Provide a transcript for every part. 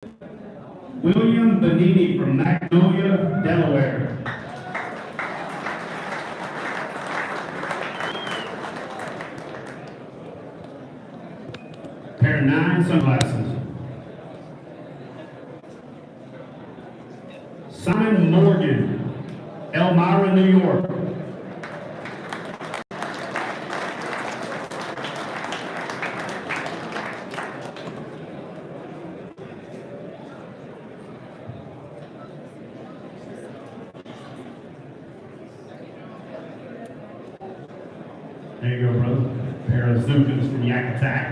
William Benini from Magnolia, Delaware. Pair of 9 sunglasses. Simon Morgan, Elmira, New York. There you go, brother. A pair of Zukas from YakAttack.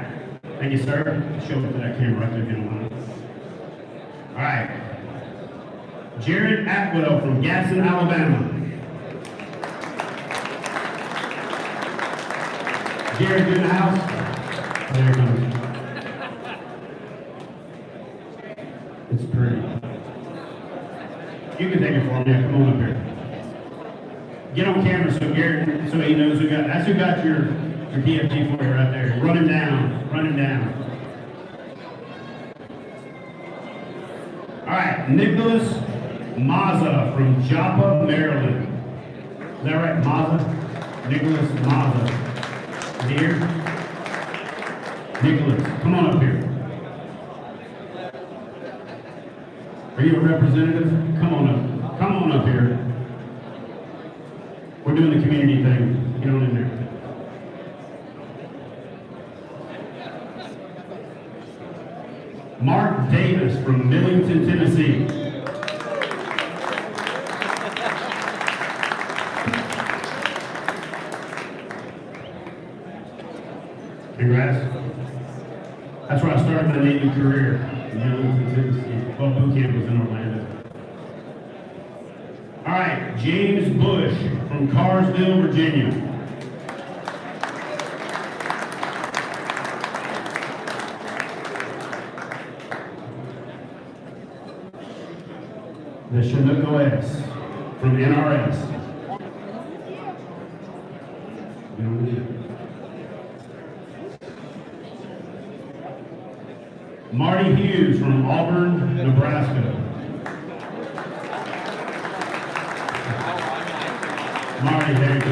Thank you, sir. Show it to that camera right there if you don't mind. All right. Jared Atwell from Gaston, Alabama. Jared, in the house? There he comes. It's pretty. You can take it for him. Yeah, come on up here. Get on camera so Garrett, so he knows who got, that's who got your PFG for you right there. Run him down, run him down. All right, Nicholas Mazza from Joppa, Maryland. Is that right, Mazza? Nicholas Mazza. Is he here? Nicholas, come on up here. Are you a representative? Come on up here. We're doing the community thing. Get on in there. Mark Davis from Millington, Tennessee. Congrats. That's where I started my Navy career, in Millington, Tennessee. Well, boot camp was in Orlando. All right, James Bush from Carsville, Virginia. The Chinook OS from NRS. Marty Hughes from Auburn, Nebraska. Marty, there you go.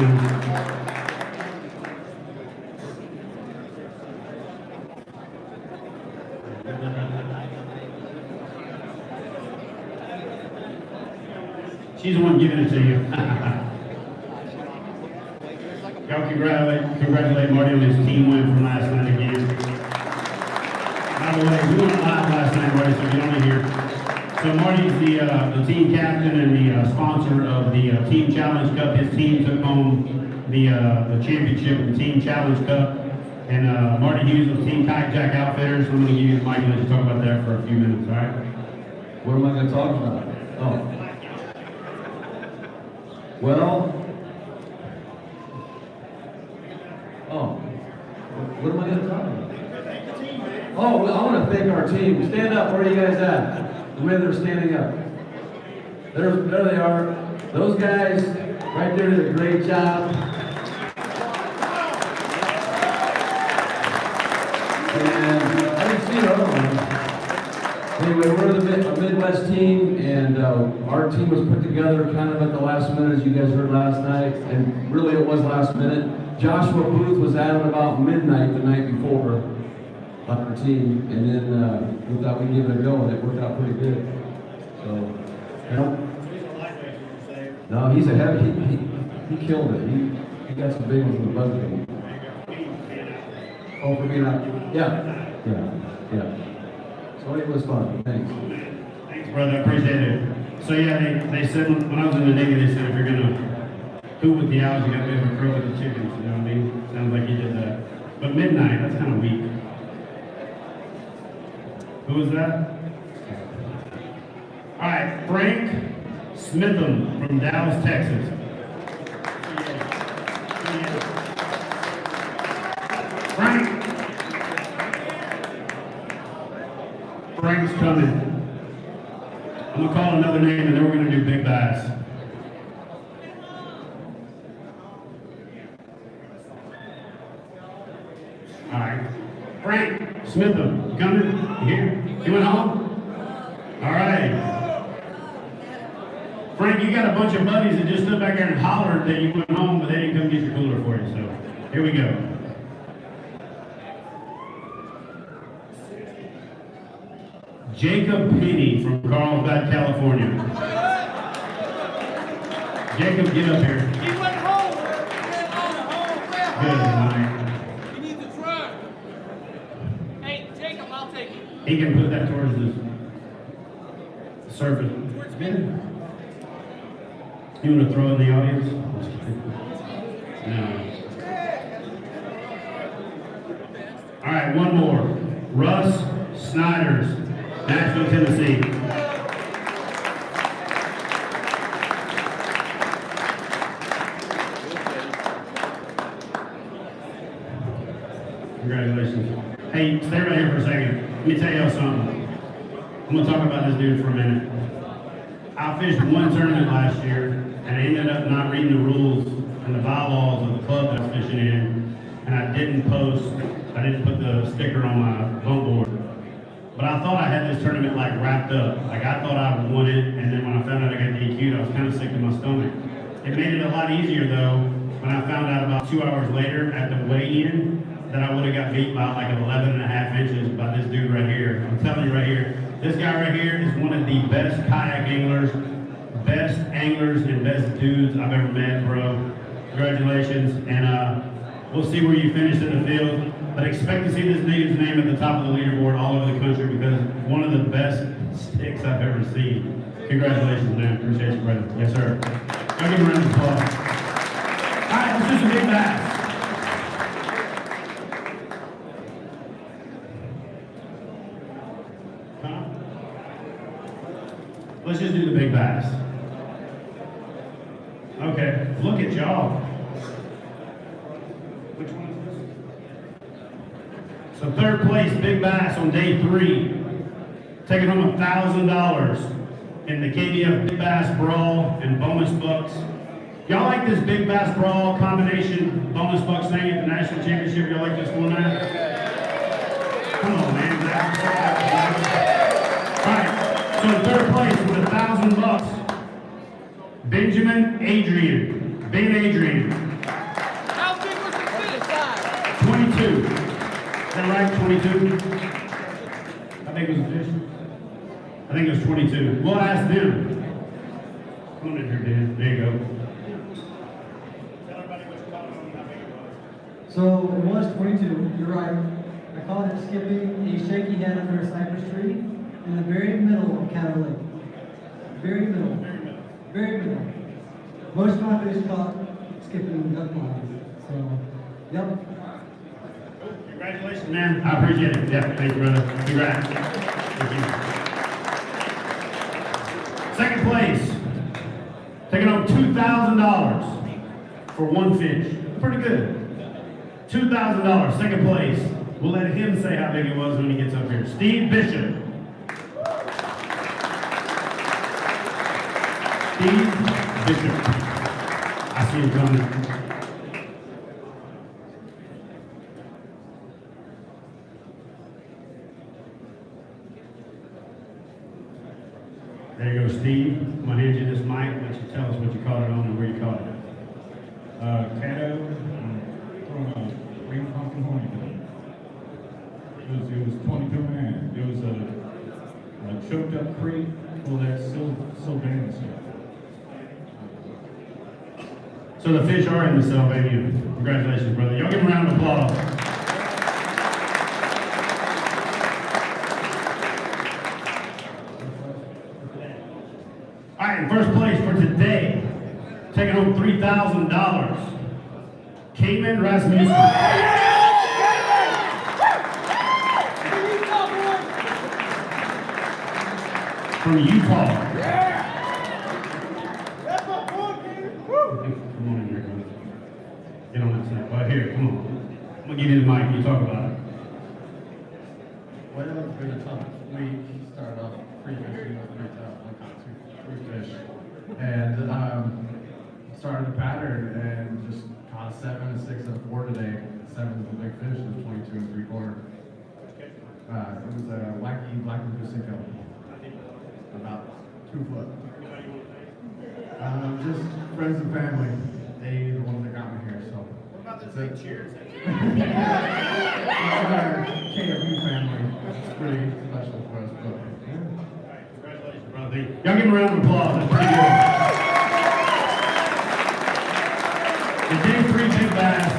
She's the one giving it to you. Y'all congratulate Marty on his team win from last night again. By the way, we went live last night, Marty, so get on in here. So Marty's the team captain and the sponsor of the Team Challenge Cup. His team took home the championship of the Team Challenge Cup. And Marty Hughes was Team Kayak Outfitters. So I'm going to give you the mic and let you talk about that for a few minutes, all right? What am I going to talk about? Oh. Well, what am I going to talk about? Oh, well, I want to thank our team. Stand up. Where are you guys at? The men that are standing up. There they are. Those guys right there did a great job. And I didn't see the other one. Anyway, we're a Midwest team, and our team was put together kind of at the last minute, as you guys heard last night. And really, it was last minute. Joshua Booth was out at about midnight the night before on our team, and then we thought we'd give it a go, and it worked out pretty good. So, you know, no, he's a heavy. He killed it. He got some big ones in the budget. Oh, for being out. Yeah. So it was fun. Thanks. Thanks, brother. I appreciate it. So yeah, they said when I was in the Navy, they said if you're gonna hoot with the owls, you got to be able to crow with the chickens. You know what I mean? Sounds like you did that. But midnight, that's kind of weak. Who was that? All right, Frank Smitham from Dallas, Texas. Frank's coming. I'm gonna call another name and then we're gonna do big bass. All right, Frank Smitham, coming, you here? You went home? you got a bunch of buddies that just stood back there and hollered that you went home, but they didn't come get your cooler for you. So here we go. Jacob Penny from Carlsbad, California. Jacob, get up here. He went home. Good night. He needs a truck. Hey, Jacob, I'll take it. He can put that towards the surface. Towards me. You want to throw in the audience? No. All right, one more. Russ Snyders, Nashville, Tennessee. Congratulations. Hey, stay right here for a second. Let me tell y'all something. I'm going to talk about this dude for a minute. I fished one tournament last year, and I ended up not reading the rules and the bylaws of the club that I was fishing in, and I didn't put the sticker on my boat board. But I thought I had this tournament like wrapped up. Like I thought I won it, and then when I found out I got DQ'd, I was kind of sick to my stomach. It made it a lot easier though, when I found out about 2 hours later at the weigh-in that I would have got beat by like 11.5 inches by this dude right here. I'm telling you right here, this guy right here is one of the best kayak anglers, best anglers, and best dudes I've ever met, bro. Congratulations, and we'll see where you finish in the field, but expect to see this dude's name at the top of the leaderboard all over the country because one of the best sticks I've ever seen. Congratulations, man. Appreciate you, brother. Yes, sir. I'll give him a round of applause. All right, let's do some big bass. Let's just do the big bass. Okay, look at y'all. Which one is this? So third place, big bass on day 3. Taking home $1,000 in the KBF Big Bass Brawl and bonus bucks. Y'all like this Big Bass Brawl combination bonus bucks thing at the National Championship? Y'all like this one now? Come on, man. All right. So third place with $1,000, Benjamin Adrian. Ben Adrian. How big was the fish size? 22. Is that right? 22? I think it was a fish. I think it was 22. We'll ask them. Come on in here, Dan. There you go. Tell everybody what you called it and how big it was. So it was 22, you're right. I caught it skipping a shaky head under a cypress tree in the very middle of Cattle Lake. Very middle. Very middle. Most of my fish caught skipping duck lines. So, yep. Congratulations, man. I appreciate it. Yeah, thank you, brother. Congrats. Thank you. Second place, taking home $2,000 for one fish. Pretty good. $2,000, second place. We'll let him say how big it was when he gets up here. Steve Bishop. Steve Bishop. I see him coming. There you go, Steve. I'm gonna hand you this mic. Let you tell us what you caught it on and where you caught it. Cato from Green Pumpkin Horny. It was 22 man. It was a choked up creek full of that Sylvania stuff. So the fish are in the Sylvania. Congratulations, brother. Y'all give him a round of applause. All right, in first place for today, taking home $3,000, Cayman Rasmussen. From Utah. Come on in here, brother. Get on that snap. Right here, come on. I'm gonna give you the mic. You talk about it. Well, it's been a tough week. Started off free fishing with three fish. And started a pattern and just caught a 7, a 6, and a 4 today. 7 was a big fish, it was 22 3/4. It was a wacky black Pacifico. About 2 foot. friends and family. They the ones that got me here. So. What about those big cheers? That's our KBF family. It's pretty special for us. But, Congratulations, brother. Y'all give him a round of applause. That's pretty good. The day 3 big bass,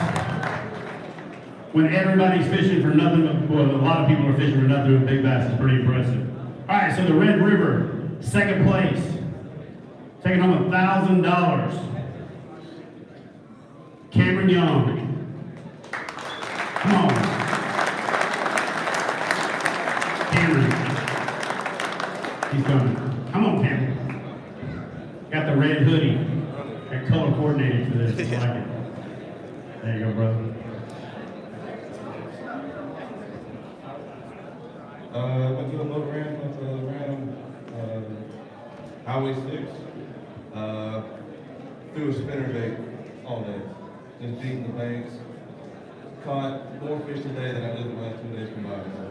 when everybody's fishing for nothing, well, a lot of people are fishing for nothing with big bass, is pretty impressive. All right, so the Red River, second place, taking home $1,000. Cameron Young. Come on. Cameron. He's coming. Come on, Cameron. Got the red hoodie. Got color coordinated for this. I like it. There you go, brother. Went to a boat ramp, around Highway 6. Threw a spinnerbait all day. Just beating the banks. Caught more fish today than I did the last 2 days combined. So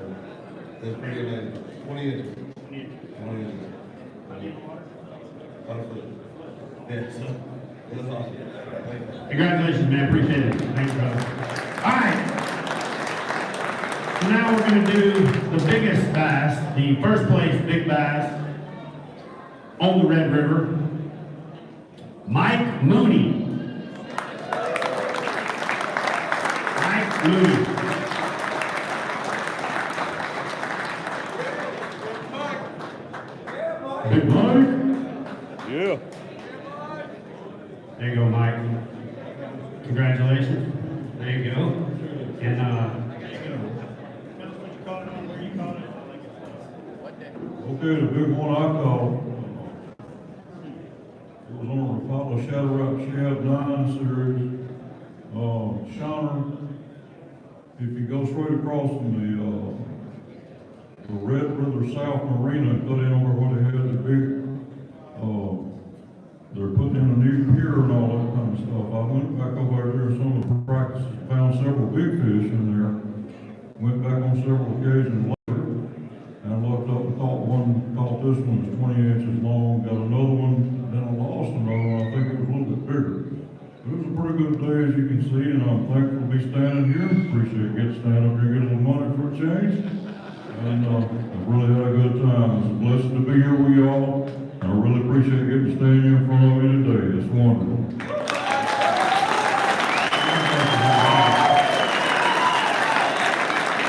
it was pretty amazing. 20 inches. 20 inches. On a foot. Yeah, so it was awesome. Thank you. Congratulations, man. Appreciate it. Thanks, brother. All right. So now we're going to do the biggest bass, the first place big bass on the Red River. Mike Mooney. Mike Mooney. Big Mike. Yeah. There you go, Mike. Congratulations. There you go. And Okay, the big one I caught. It was on a Apollo Shadow Rock Shad 9 series. Shiner. If you go straight across from the Red River South Marina, cut in over where they had the big, they're putting in a new pier and all that kind of stuff. I went back over there, some of the practices, found several big fish in there. Went back on several occasions later, and looked up and caught this one was 20 inches long, got another one, then I lost another one, I think it was a little bit bigger. It was a pretty good day, as you can see, and I'm thankful to be standing here. Appreciate getting to stand up here, get a little money for a change. And I really had a good time. It's a blessing to be here with y'all. I really appreciate getting to stand here in front of you today. It's wonderful.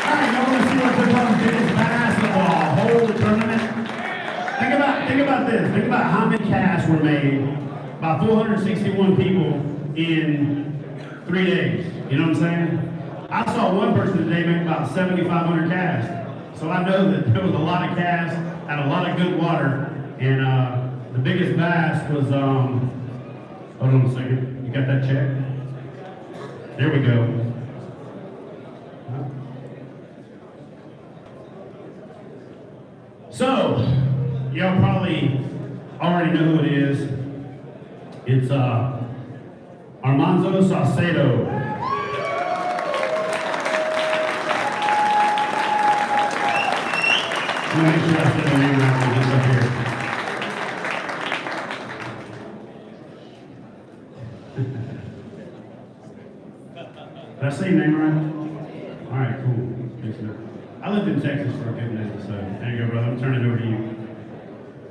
all right, y'all want to see what's up on biggest bass of the whole tournament? Think about this. Think about how many casts were made by 461 people in 3 days. You know what I'm saying? I saw one person today make about 7,500 casts. So I know that there was a lot of casts and a lot of good water. And the biggest bass was, hold on a second. You got that check? There we go. So, y'all probably already know who it is. It's Armando Saso. Let me make sure I said the name right when this up here. Did I say your name right? All right, cool. Thanks, man. I lived in Texas for a good minute, so there you go, brother. I'm turning it over to you.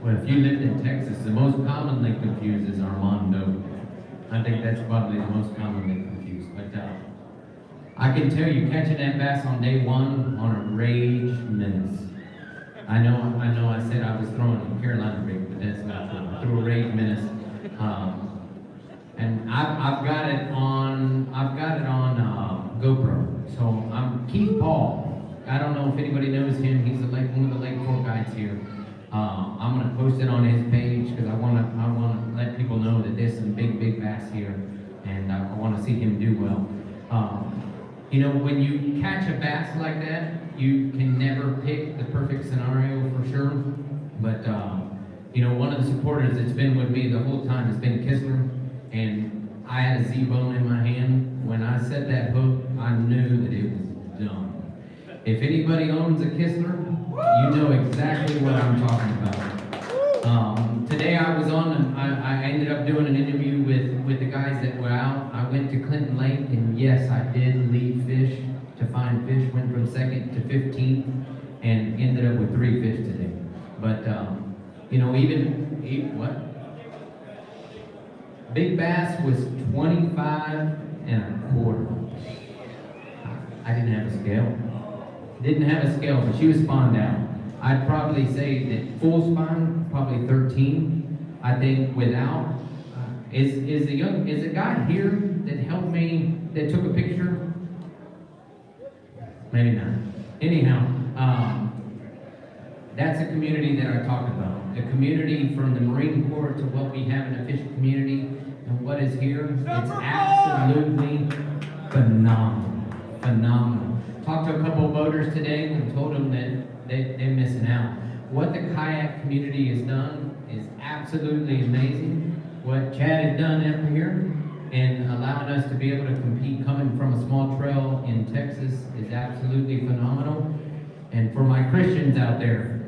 Well, if you lived in Texas, the most commonly confused is Armando. I think that's probably the most commonly confused. But I can tell you, catching that bass on day 1 on a Rage Menace. I know. I said I was throwing a Carolina rig, but that's not true. I threw a Rage Menace, and I've got it on GoPro. So I'm Keith Paul. I don't know if anybody knows him. He's one of the Lake Fork guides here. I'm gonna post it on his page because I wanna let people know that there's some big bass here, and I wanna see him do well. You know, when you catch a bass like that, you can never pick the perfect scenario for sure. But you know, one of the supporters that's been with me the whole time has been Kistler, and I had a Z-bone in my hand. When I set that hook, I knew that it was done. If anybody owns a Kistler, you know exactly what I'm talking about. Today I was on, I ended up doing an interview with yes, I did lead fish to find fish, went from 2nd to 15th, and ended up with 3 fish today. But, you know, what? Big bass was 25 and a quarter. I didn't have a scale. Didn't have a scale, but she was spawned out. I'd probably say that full spawn, probably 13. I think without, is a guy here that helped me, that took a picture? Maybe not. Anyhow, that's a community that I talked about. A community from the Marine Corps to what we have in a fishing community and what is here. It's absolutely phenomenal. Phenomenal. Talked to a couple of boaters today and told them that they're missing out. What the kayak community has done is absolutely amazing. What Chad has done up here and allowing us to be able to compete coming from a small trail in Texas is absolutely phenomenal. And for my Christians out there,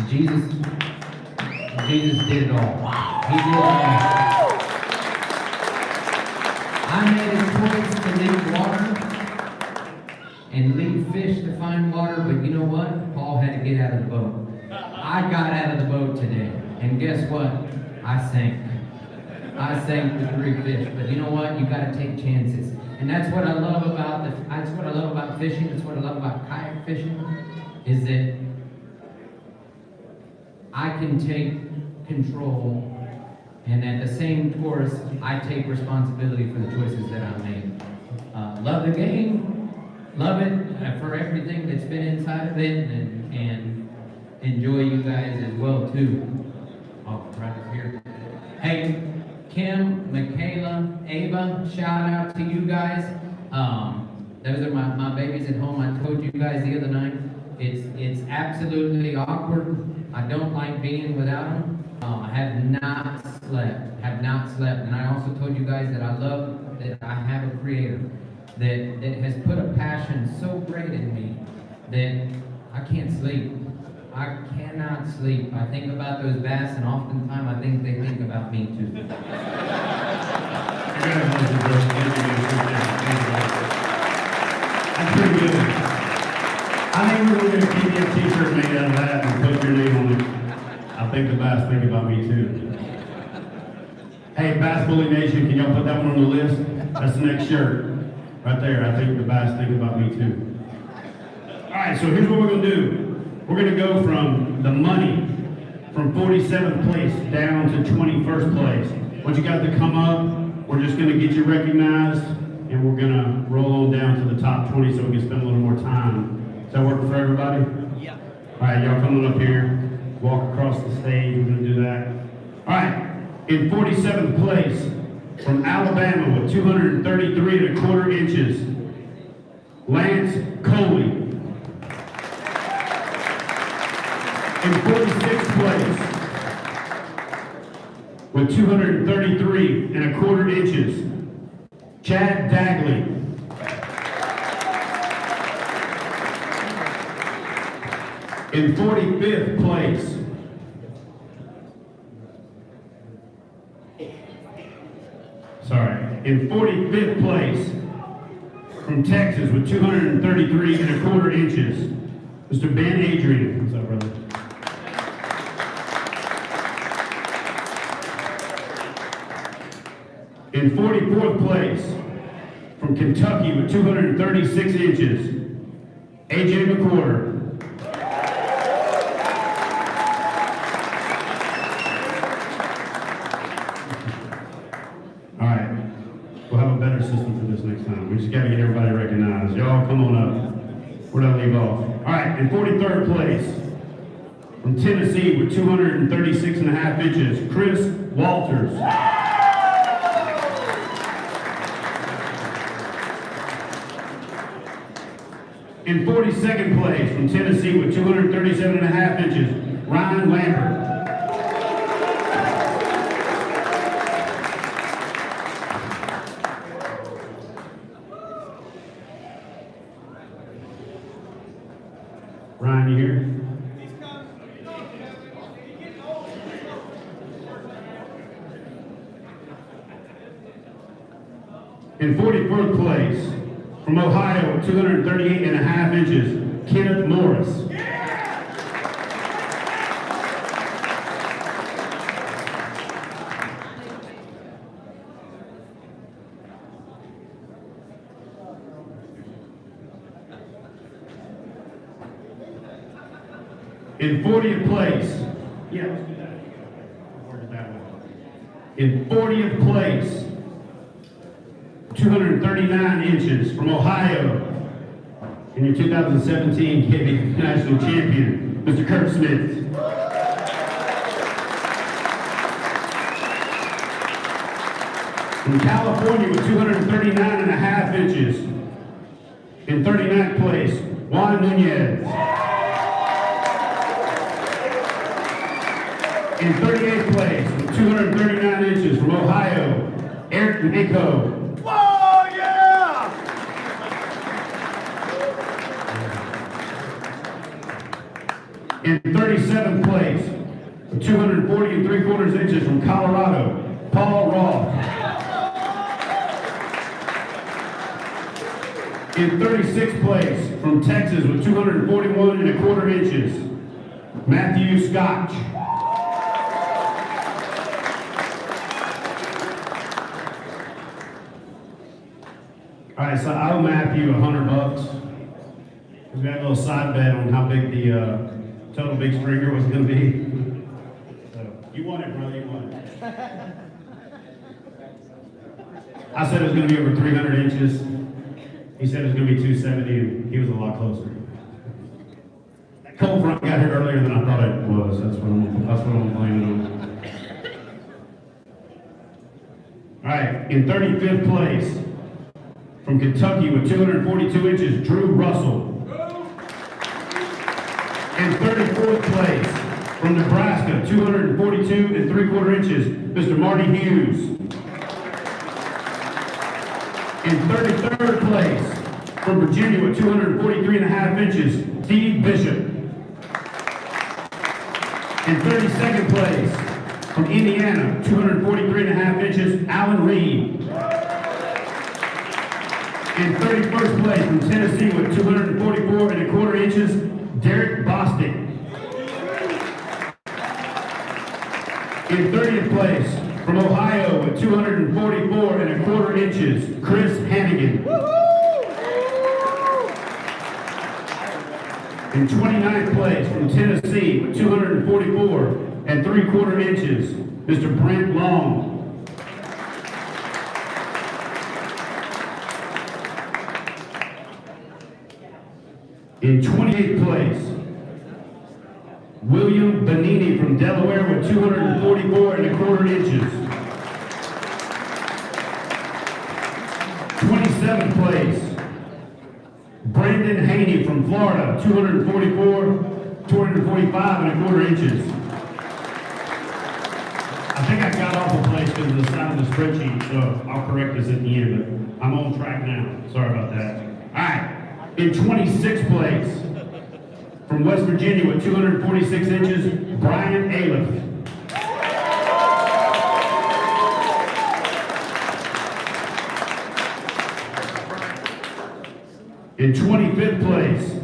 Jesus did it all. He did it all. I made a choice to leave water and leave fish to find water, but you know what? Paul had to get out of the boat. I got out of the boat today, and guess what? I sank. I sank with 3 fish, but you know what? You got to take chances, and that's what I love about that's what I love about fishing. That's what I love about kayak fishing, is that I can take control, and at the same course, I take responsibility for the choices that I made. Love the game, love it for everything that's been inside of it, and enjoy you guys as well too. Oh, right up here. Hey, Kim, Michaela, Ava, shout out to you guys. Those are my babies at home. I told you guys the other night, it's absolutely awkward. I don't like being without them. I have not slept, and I also told you guys that I love that I have a creator that has put a passion so great in me that I can't sleep. I cannot sleep. I think about those bass, and oftentimes I think they think about me too. That's pretty good. I think we're going to get a t-shirt made out of that and put your name on it. I think the bass think about me too. Hey, Bass Bully Nation, can y'all put that one on the list? That's the next shirt. Right there, I think the bass think about me too. All right, so here's what we're going to do. We're going to go from the money, from 47th place down to 21st place. I want you guys to come up. We're just going to get you recognized, and we're going to roll on down to the top 20 so we can spend a little more time. Does that work for everybody? Yeah. All right, y'all come on up here. Walk across the stage. We're going to do that. All right, in 47th place, from Alabama with 233¼ inches, Lance Cody. In 46th place, with 233¼ inches, Chad Dagley. In 45th place, in 45th place, from Texas with 233¼ inches, Mr. Ben Adrian. What's up, brother? In 44th place, from Kentucky with 236 inches, AJ McCorder. All right, we'll have a better system for this next time. We just got to get everybody recognized. Y'all come on up. Where did I leave off? All right, in 43rd place, from Tennessee with 236½ inches, Chris Walters. In 42nd place, from Tennessee with 237½ inches, Ryan Lambert. Ryan, you here? In 44th place, from Ohio, 238.5 inches, Kenneth Morris. In 40th place, yeah, let's do that. Where's that one? In 40th place, 239 inches from Ohio, in your 2017 KBF National Champion, Mr. Kurt Smith. From California with 239.5 inches, in 39th place, Juan Nunez. In 38th place, with 239 inches from Ohio, Eric Nico. Oh, yeah! In 37th place, with 240 3/4 inches from Colorado, Paul Roth. In 36th place, from Texas with 241 1/4 inches, Matthew Scotch. All right, so I'll map you $100. We got a little side bet on how big the total big stringer was going to be. So you won it, brother. You won it. I said it was going to be over 300 inches. He said it was going to be 270, and he was a lot closer. That cold front got here earlier than I thought it was. That's what I'm blaming on. All right, in 35th place, from Kentucky with 242 inches, Drew Russell. In 34th place, from Nebraska, 242 3/4 inches, Mr. Marty Hughes. In 33rd place, from Virginia with 243.5 inches, Steve Bishop. In 32nd place, from Indiana, 243.5 inches, Alan Reed. In 31st place, from Tennessee with 244 1/4 inches, Derek Bostic. In 30th place, from Ohio with 244 1/4 inches, Chris Hannigan. In 29th place, from Tennessee with 244 3/4 inches, Mr. Brent Long. In 28th place, William Benini from Delaware with 244 1/4 inches. 27th place, Brandon Haney from Florida, 245 1/4 inches. I think I got off a place because of the sound of the spreadsheet, so I'll correct this at the end, but I'm on track now. Sorry about that. All right. In 26th place, from West Virginia with 246 inches, Brian Aliff. In 25th place,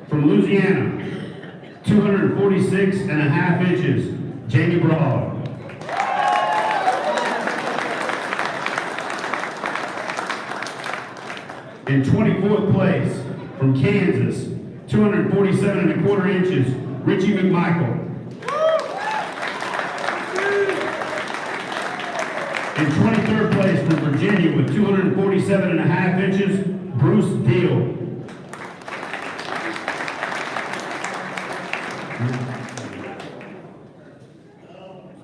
from Louisiana, 246.5 inches, Jamie Broad. In 24th place, from Kansas, 247 1/4 inches, Richie McMichael. In 23rd place, from Virginia with 247.5 inches, Bruce Deal.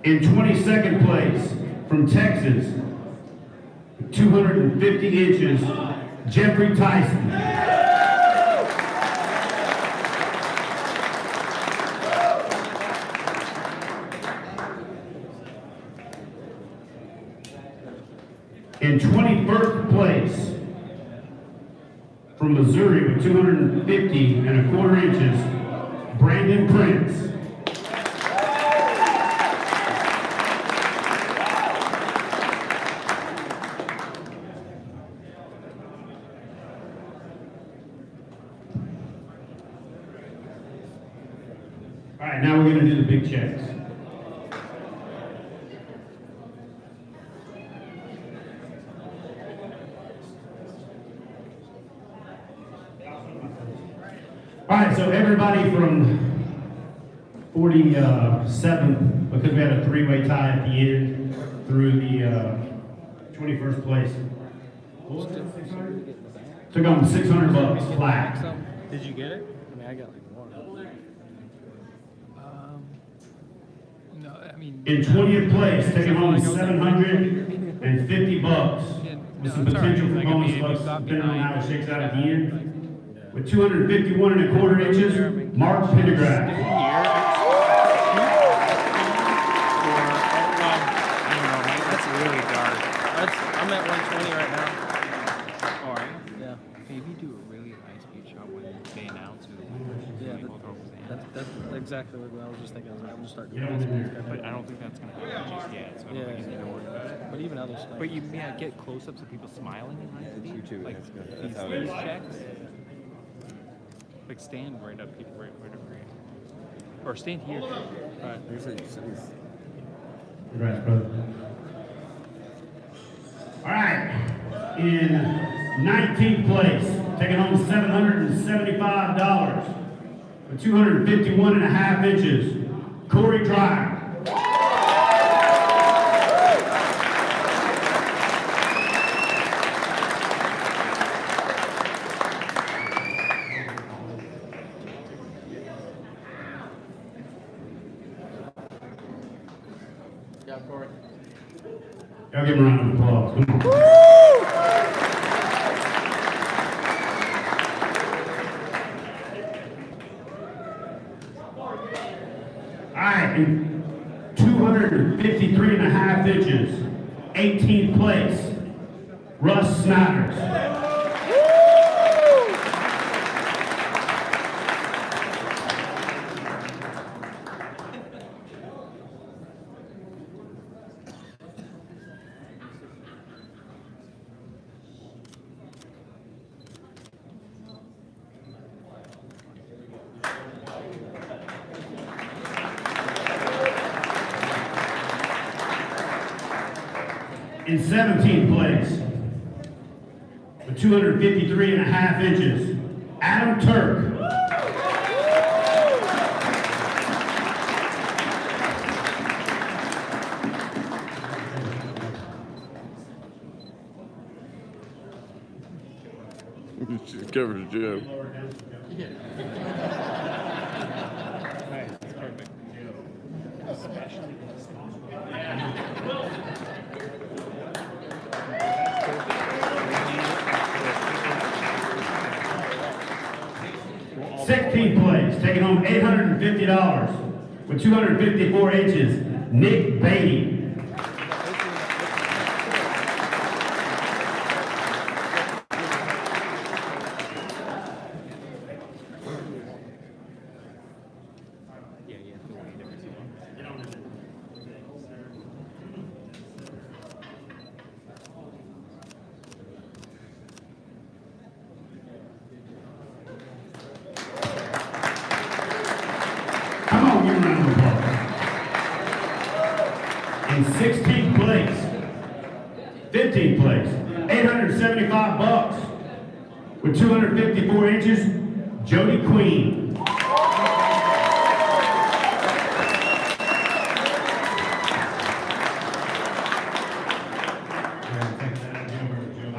In 22nd place, from Texas, 250 inches, Jeffrey Tyson. In 21st place, from Missouri with 250 1/4 inches, Brandon Prince. we're gonna do the big checks. All right, so everybody from 47, because we had a three-way tie at the end, through the 21st place. What was it, 600? Took home $600 flat. Did you get it? I mean, I got like one. No, I mean. In 20th place, taking home $750 with some potential for bonus bucks, depending on how it shakes out at the end. With 251 1/4 inches, Mark Pendergrass. That's really dark. I'm at 120 right now. All right. Yeah. Maybe do a really high speed shot when they announce who. Yeah, that's exactly what I was just thinking. I'm just start doing Yeah. that. But I don't think that's gonna happen just yet. So I don't think he's gonna worry about it. But even other stuff. But you get close-ups of people smiling in high speed. You too, Like that's good. That's how it these is. checks. Like stand right up here, right up here. Or stand here. Congrats, brother. All right, in 19th place, taking home $775 with 251 1/2 inches, Corey Drive. Y'all give him a round of applause. Come on. All right, in 253 1/2 inches, 18th place, Russ Snyder. In 17th place, with 253 1/2 inches, Adam Turk. She covers Joe. Nice, that's perfect. 16th place, taking home $850 with 254 inches, Nick Beatty. Come on, give him a round of applause. In 16th place, 15th place, $875 with 254 inches, Jody Queen. I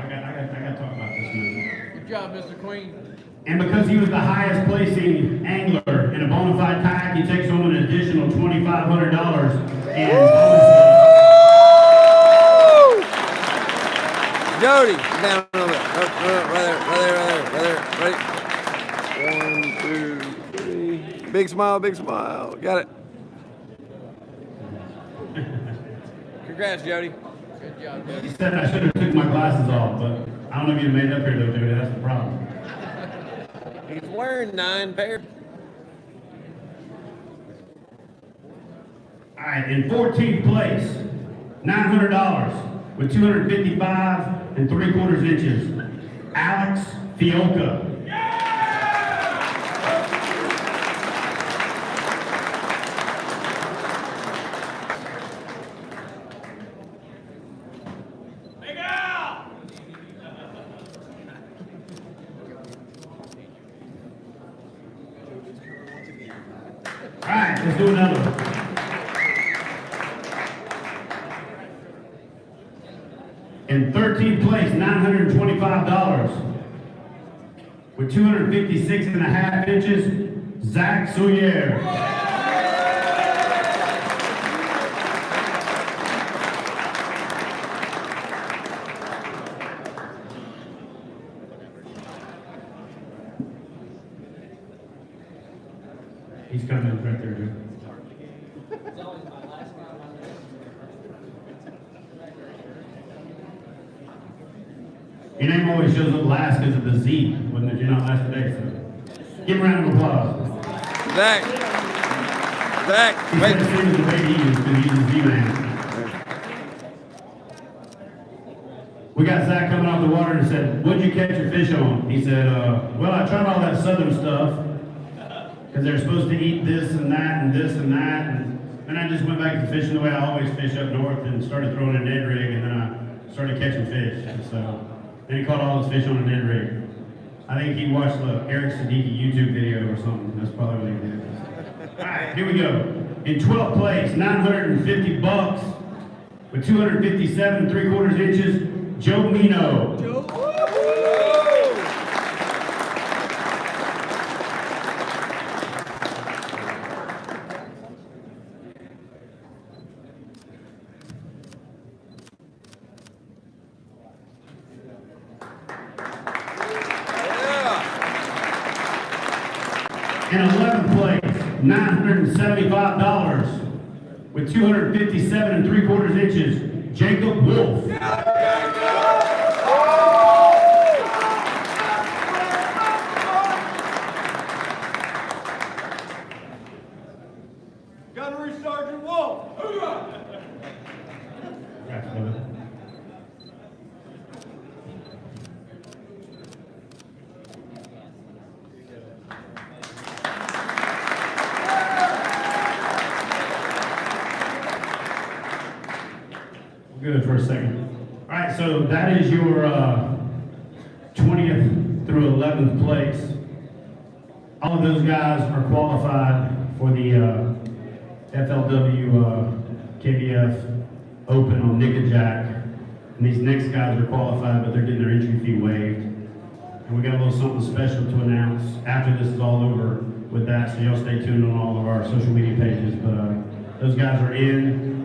got to talk about this movie. Good job, Mr. Queen. And because he was the highest placing angler in a Bonafide Kayak, he takes home an additional $2,500 in bonus. Jody, down a little bit. Right there. 1, 2, 3. Big smile, big smile. Got it. Congrats, Jody. Good job, He Jody. said I should have took my glasses off, but I don't know if you'd made it up here though, Jody. That's the problem. He's wearing 9 pair. All right, in 14th place, $900 with 255 3/4 inches, Alex Fioca. 1, In 13th place, $925. With 256.5 inches, Zach Sawyer. He's coming right there, dude. Your name always shows up last because of the Z, wasn't it? You're not last today, so give him a round of applause. Zach, He's wait. the same as the baby he is because he's a Z-man. We got Zach coming off the water and said, "What'd you catch your fish on?" He said, "Well, I tried all that southern stuff because they're supposed to eat this and that and this and that, and then I just went back to fishing the way I always fish up north and started throwing a Ned rig, and then I started catching fish." And so then he caught all his fish on a Ned rig. I think he watched the Eric Siddiqui YouTube video or something. That's probably what he did. All right, here we go. In 12th place, $950 with 257 3/4 inches, Joe Mino. In 11th place, $975 with 257 3/4 inches, Jacob Wolf. Gunnery Sergeant Wolf. Gotcha, brother. Good for a second. All right, so that is your 20th through 11th place. All of those guys are qualified for the FLW KBF Open on YakAttack. And these next guys are qualified, but they're getting their entry fee waived. And we got a little something special to announce after this is all over with that, so y'all stay tuned on all of our social media pages. But those guys are in.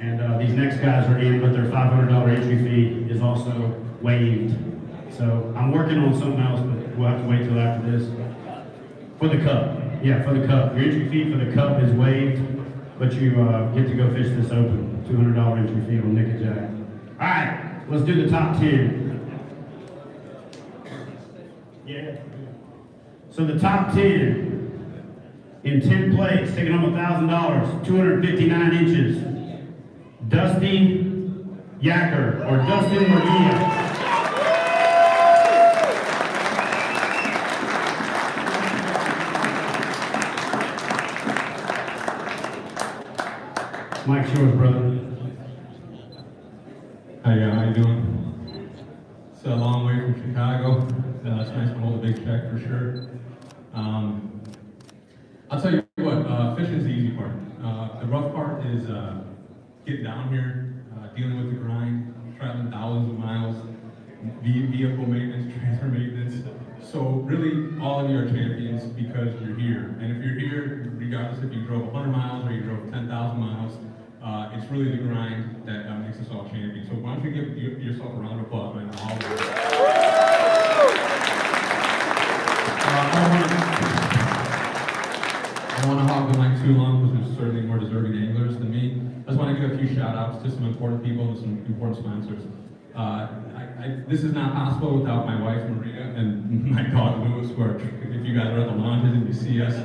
And these next guys are in, but their $500 entry fee is also waived. So I'm working on something else, but we'll have to wait till after this. For the cup, yeah, for the cup. Your entry fee for the cup is waived, but you get to go fish this open. $200 entry fee on YakAttack. All right, let's do the top 10. Yeah. So the top 10 in 10th place, taking home $1,000, 259 inches. Dusty Yacker, or Dustin Maria. Mike's yours, brother. Hey, how you doing? It's a long way from Chicago. It's nice to hold a big check for sure. I'll tell you what, fishing is the easy part. The rough part is getting down here, dealing with the grind, traveling thousands of miles, vehicle maintenance, transfer maintenance. So really, all of you are champions because you're here. And if you're here, regardless if you drove 100 miles or you drove 10,000 miles, it's really the grind that makes us all champions. So why don't you give yourself a round of applause, man? All of you. I don't want to hog the mic too long because there's certainly more deserving anglers than me. I just want to give a few shout outs to some important people and some important sponsors. This is not possible without my wife Maria and my dog Lewis, who are, if you guys are at the launches and you see us,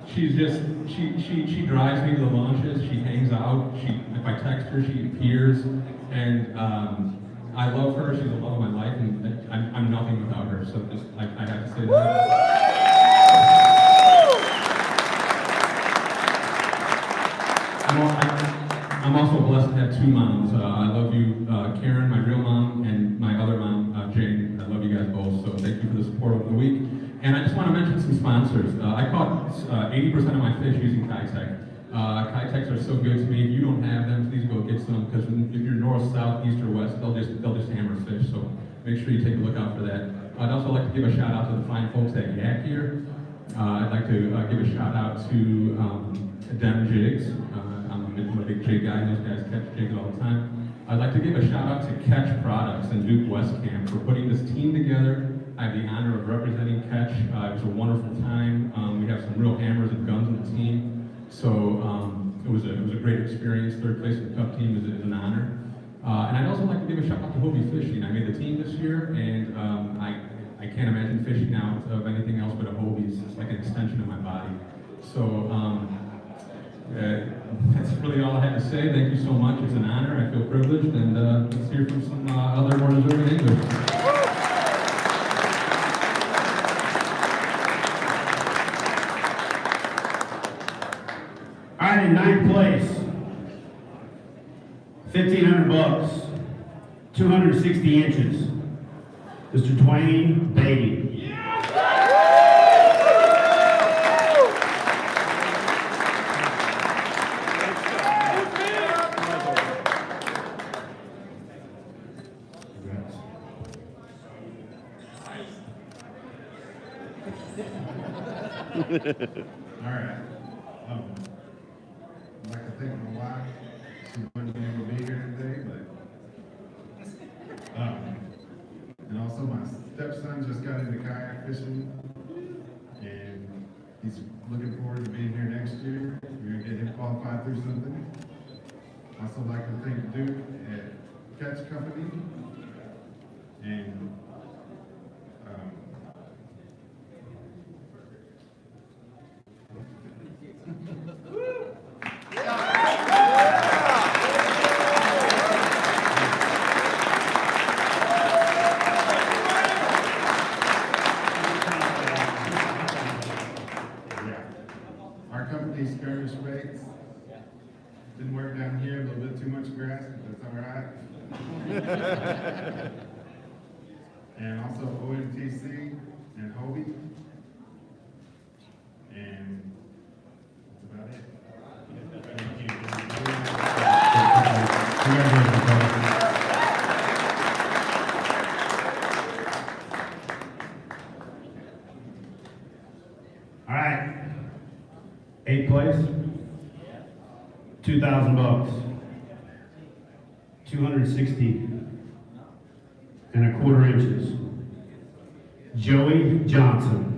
she's just, she drives me to the launches, she hangs out, if I text her, she appears, and I love her, she's the love of my life, and I'm nothing without her, so just, I have to say that. I'm also blessed to have two moms. I love you, Karen, my real mom, and my other mom, Jane. I love you guys both, so thank you for the support over the week. And I just want to mention some sponsors. I caught 80% of my fish using Kayak. Kayaks are so good to me. If you don't have them, please go get some, because if you're north, south, east, or west, they'll just hammer fish. So make sure you take a look out for that. I'd also like to give a shout out to the fine folks at Yak here. I'd like to give a shout out to Dem Jigs. I'm a big jig guy. Those guys catch jigs all the time. I'd like to give a shout out to Catch Products and Duke Westcamp for putting this team together. I have the honor of representing Catch. It was a wonderful time. We have some real hammers and guns on the team. So it was a great experience. Third place in the Cup team is an honor. And I'd also like to give a shout out to Hobie Fishing. I made the team this year, and I can't imagine fishing out of anything else but a Hobie. It's like an extension of my body. So that's really all I have to say. Thank you so much. It's an honor. I feel privileged, and let's hear from some other more deserving anglers. All right, in ninth place, $1,500, 260 inches, Mr. Dwayne Beatty. All right. I'd like to thank my wife. She wasn't able to be here today, but and also my stepson just got into kayak fishing, and he's looking forward to being here next year. We're gonna get him qualified through something. Also like to thank Duke at Catch Company, and our company's skirmish baits. Didn't work down here, a little bit too much grass, but that's all right. And also OMTC and Hobie. And that's about it. All right, eighth place, $2,000, 260 and a quarter inches, Joey Johnson.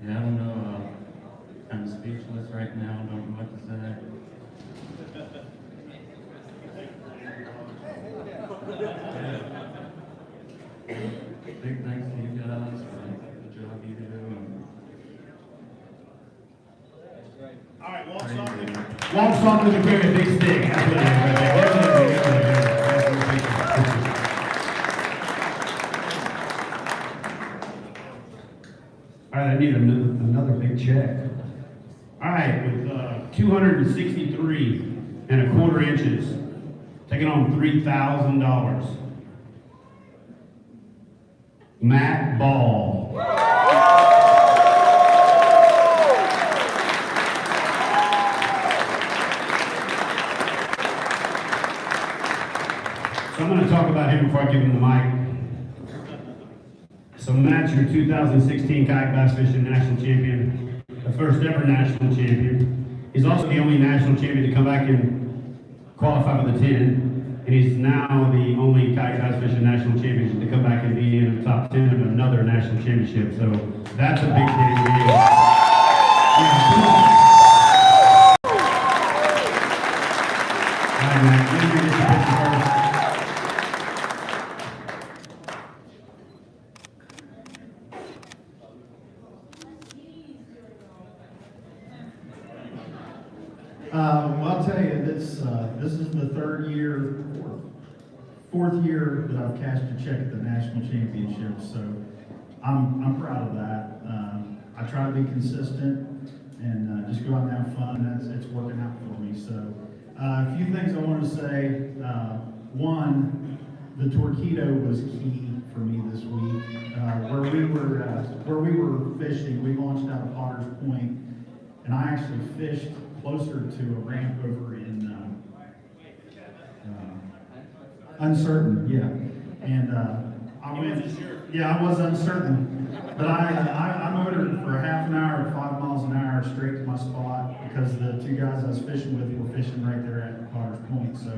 Yeah, I don't know, I'm speechless right now, don't know what to say. Big thanks to you guys for the job you do. All right, walk soft with a carry a big stick. That's what it is right there. All right, I need another big check. All right, with 263 and a quarter inches, taking on $3,000. Matt Ball. So I'm going to talk about him before I give him the mic. So Matt's your 2016 Kayak Bass Fishing National Champion, the first ever national champion. He's also the only national champion to come back and qualify for the 10, and he's now the only Kayak Bass Fishing National Champion to come back and be in the top 10 of another national championship. So that's a big thing. All right, Matt, let me get your picture first. Well, I'll tell you, this is the fourth year that I've cashed a check at the national championship, so I'm proud of that. I try to be consistent and just go out and have fun, and it's working out for me. So a few things I want to say. One, the Torqeedo was key for me this week. Where we were fishing, we launched out of Potter's Point, and I actually fished closer to a ramp over in Uncertain, yeah. And I went, yeah, I was uncertain, but I motored for a half an hour at 5 miles an hour straight to my spot because the two guys I was fishing with were fishing right there at Potter's Point. So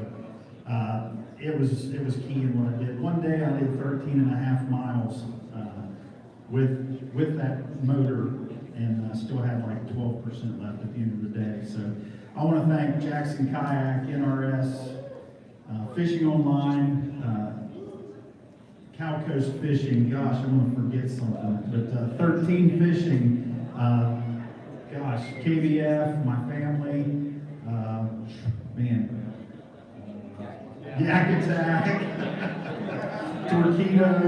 it was key in what I did. One day I did 13 and a half miles with that motor, and still had like 12% left at the end of the day. So I want to thank Jackson Kayak, NRS, Fishing Online, Cow Coast Fishing. Gosh, I'm going to forget something. But 13 Fishing, gosh, KBF, my family, man, YakAttack, Torqeedo.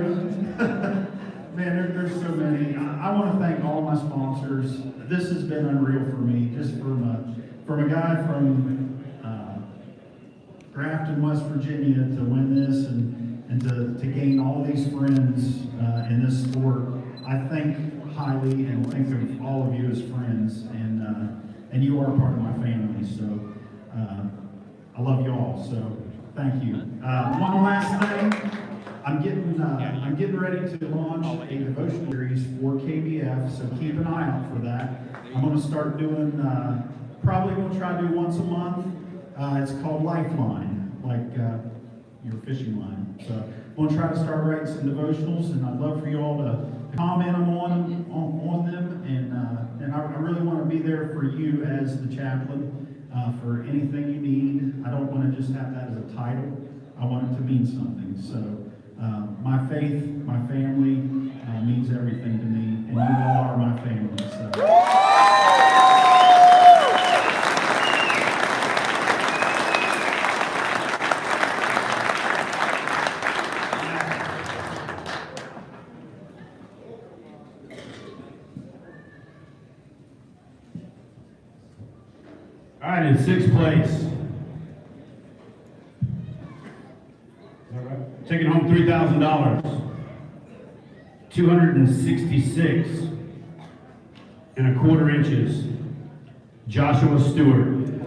Man, there's so many. I want to thank all my sponsors. This has been unreal for me, just from a guy from Grafton, West Virginia, to win this and to gain all these friends in this sport. I think highly and think of all of you as friends, and you are part of my family. So I love you all. So thank you. One last thing. I'm getting ready to launch a devotional series for KBF, so keep an eye out for that. I'm going to start doing, probably going to try to do once a month. It's called Lifeline, like your fishing line. So I'm going to try to start writing some devotionals, and I'd love for you all to comment on them, and I really want to be there for you as the chaplain for anything you need. I don't want to just have that as a title. I want it to mean something. So. My faith, my family means everything to me, and you all are my family. So. All right, in sixth place. Taking home $3,000, 266 1/4 inches, Joshua Stewart. Good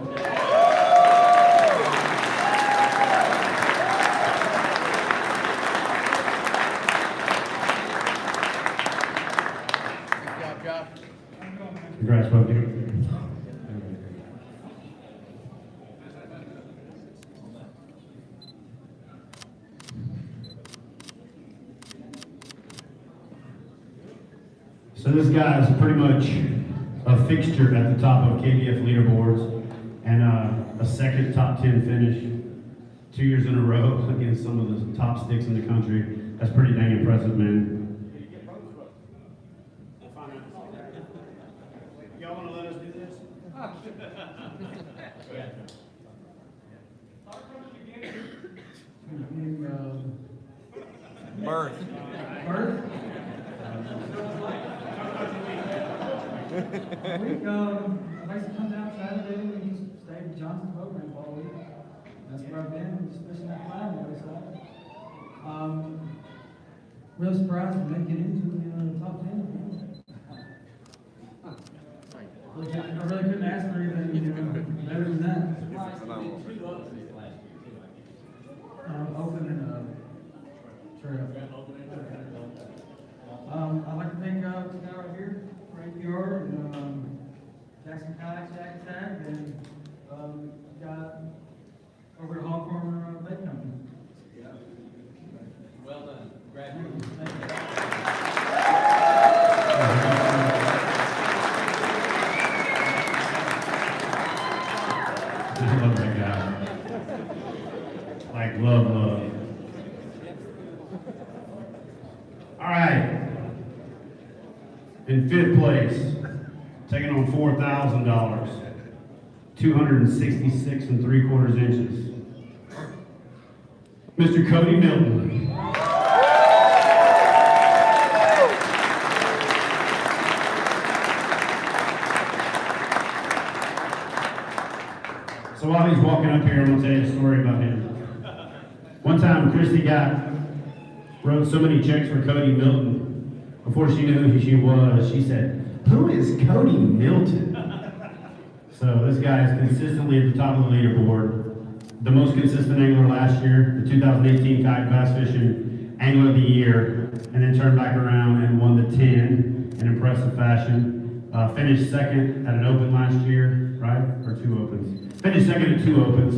job, Josh. Congrats, buddy. So this guy is pretty much a fixture at the top of KBF leaderboards, and a second top 10 finish 2 years in a row against some of the top sticks in the country. That's pretty dang impressive, man. Y'all want to let us do this? Birth. Week, basically come down Saturday and just stayed at Johnson's boat ramp all week. That's where I've been, just fishing that flag every Saturday. Real surprised when they get into the top 10. I really couldn't ask for anything better than that. Open and trail. I'd like to thank this guy right here, APR, and Jackson Kayaks, YakAttack, and guy over at Hawthorne Bait Company. Well done. Congratulations. Thank you. I love that guy. Like love. All right. In fifth place, taking on $4,000, 266 3/4 inches, Mr. Cody Milton. So while he's walking up here, I'm gonna tell you a story about him. One time, Christy wrote so many checks for Cody Milton. Before she knew who she was, she said, "Who is Cody Milton?" So this guy is consistently at the top of the leaderboard. The most consistent angler last year, the 2018 Kayak Bass Fishing Angler of the Year, and then turned back around and won the 10 in impressive fashion. Finished second at an open last year, right? Or 2 opens. Finished second at 2 opens,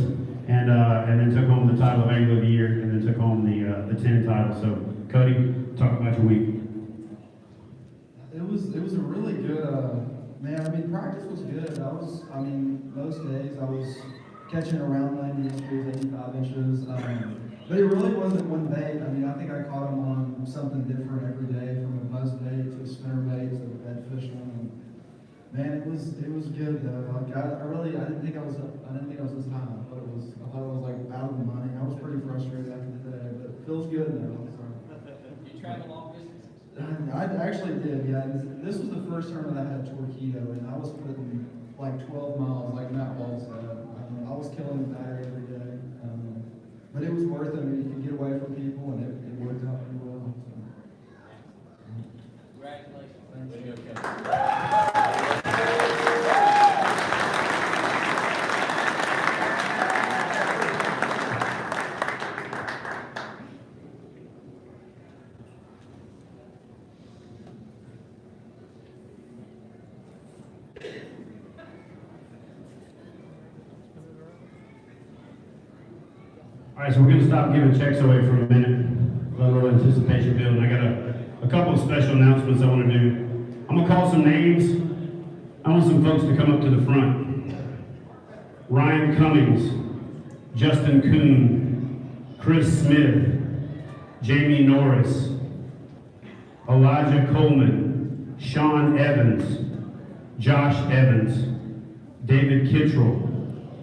and then took home the title of Angler of the Year, and then took home the 10 title. So, Cody, talk about your week. It was a really good, man, I mean, practice was good. Most days I was catching around 90 inches, 85 inches, but it really wasn't one bait. I mean, I think I caught them on something different every day, from a buzz bait to a spinner bait to a bed fish one. Man, it was good though. Like I didn't think I was this high. I thought it was like out of the money. I was pretty frustrated after the day, but it feels good though. So. You travel long distances? I actually did, yeah. This was the first tournament I had Torqeedo, and I was putting like 12 miles, like Matt Ball said. I was killing the battery every day, but it was worth it. I mean, you could get away from people, and it worked out pretty well. So. Congratulations. All right, so we're gonna stop giving checks away for a minute. Let a little anticipation build. And I got a couple of special announcements I want to do. I'm gonna call some names. I want some folks to come up to the front. Ryan Cummings, Justin Kuhn, Chris Smith, Jamie Norris, Elijah Coleman, Sean Evans, Josh Evans, David Kittrell,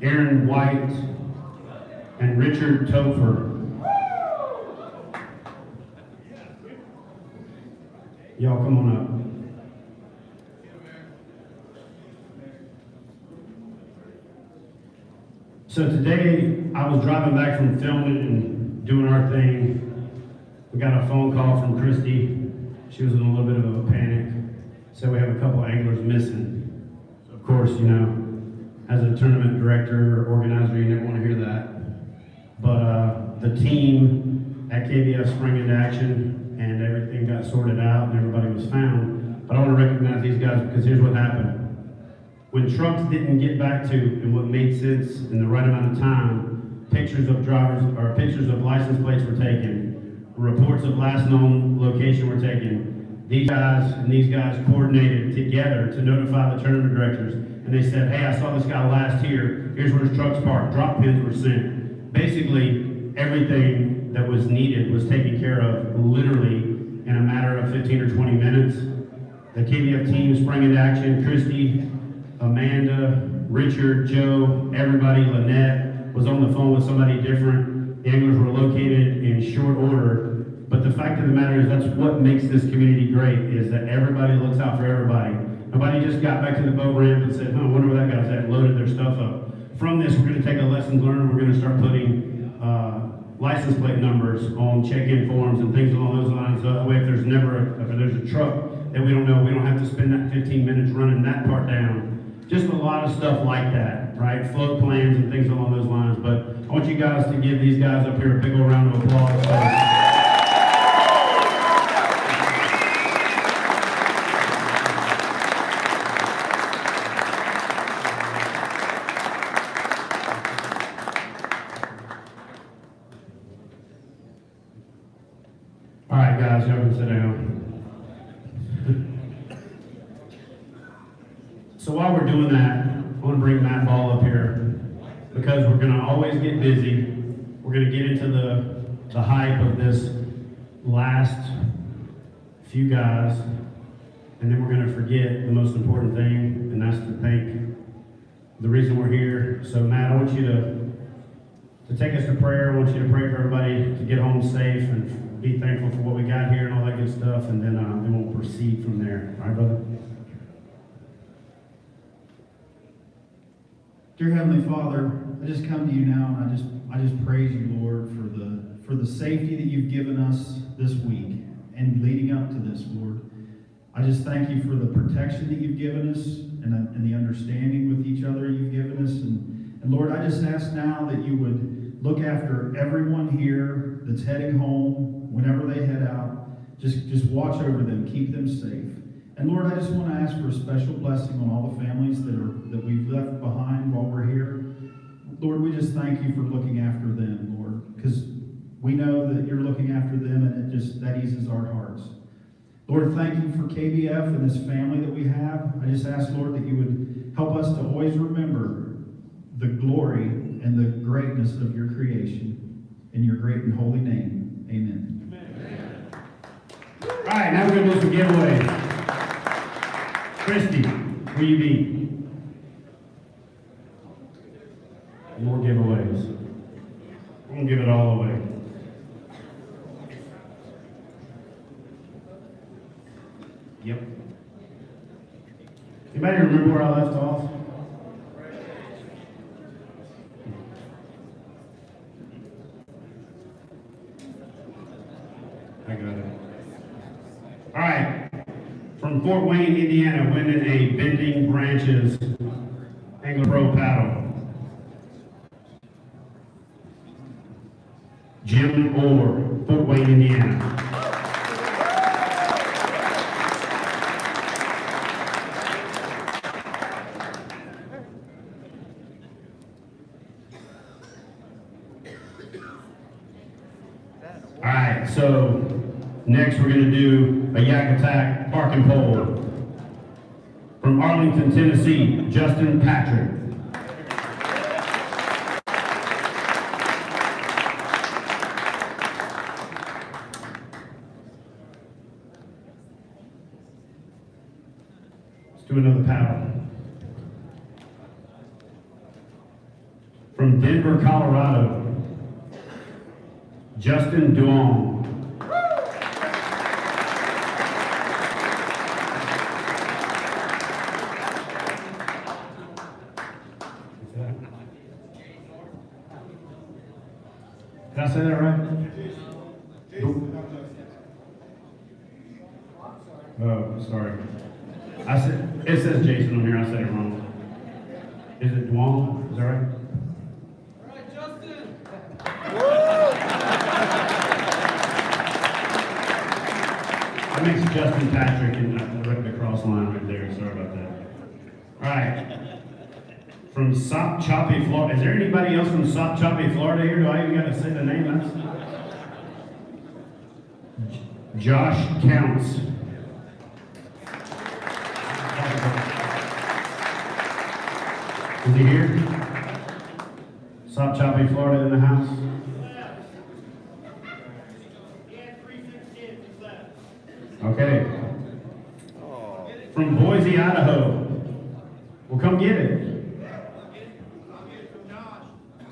Aaron White, and Richard Topher. Y'all come on up. So today, I was driving back from filming and doing our thing. We got a phone call from Christy. She was in a little bit of a panic. Said we have a couple anglers missing. So of course, you know, as a tournament director or organizer, you never want to hear that. But the team at KBF sprang into action and everything got sorted out and everybody was found. But I want to recognize these guys because here's what happened. When trucks didn't get back to and what made sense in the right amount of time, pictures of drivers or pictures of license plates were taken, reports of last known location were taken. These guys coordinated together to notify the tournament directors, and they said, "Hey, I saw this guy last here. Here's where his truck's parked." Drop pins were sent. Basically, everything that was needed was taken care of literally in a matter of 15 or 20 minutes. The KBF team sprang into action. Christy, Amanda, Richard, Joe, everybody, Lynette was on the phone with somebody different. The anglers were located in short order. But the fact of the matter is that's what makes this community great, is that everybody looks out for everybody. Nobody just got back to the boat ramp and said, "Huh, I wonder where that guy's at," and loaded their stuff up. From this, we're going to take a lessons learned. We're going to start putting license plate numbers on check-in forms and things along those lines. So that way, if there's a truck that we don't know, we don't have to spend that 15 minutes running that part down. Just a lot of stuff like that, right? Float plans and things along those lines. But I want you guys to give these guys up here a big old round of applause. All right, guys, y'all can sit down. So while we're doing that, I want to bring Matt Ball up here because we're going to always get busy. We're going to get into the hype of this last few guys, and then we're going to forget the most important thing, and that's to thank the reason we're here. So Matt, I want you to to take us to prayer. I want you to pray for everybody to get home safe and be thankful for what we got here and all that good stuff, and then we'll proceed from there. All right, brother? Dear Heavenly Father, I just come to you now, and I just praise you, Lord, for the safety that you've given us this week and leading up to this, Lord. I just thank you for the protection that you've given us and the understanding with each other you've given us. And Lord, I just ask now that you would look after everyone here that's heading home, whenever they head out. Just watch over them, keep them safe. And Lord, I just want to ask for a special blessing on all the families that we've left behind while we're here. Lord, we just thank you for looking after them, Lord, because we know that you're looking after them, and that eases our hearts. Lord, thank you for KBF and this family that we have. I just ask, Lord, that you would help us to always remember the glory and the greatness of your creation. In your great and holy name, amen. All right, now we're going to do some giveaways. Christy, where you be? More giveaways. We're going to give it all away. Yep. Anybody remember where I left off? I got it. All right. From Fort Wayne, Indiana, winning a Bending Branches Anglr Pro paddle. Jim Orr, Fort Wayne, Indiana. All right, so next we're going to do a YakAttack parking pole. From Arlington, Tennessee, Justin Patrick. Let's do another paddle. From Denver, Colorado, Justin Duong. Did I say that right? Oh, sorry. It says Jason on here. I said it wrong. Is it Duong? Is that right? All right, Justin. That makes Justin Patrick and right across the line right there. Sorry about that. All right. From Sop Choppy, Florida. Is there anybody else from Sop Choppy, Florida here? Do I even got to say the name? Josh Counts. Is he here? Sop Choppy, Florida in the house? Okay. From Boise, Idaho. Well, come get it.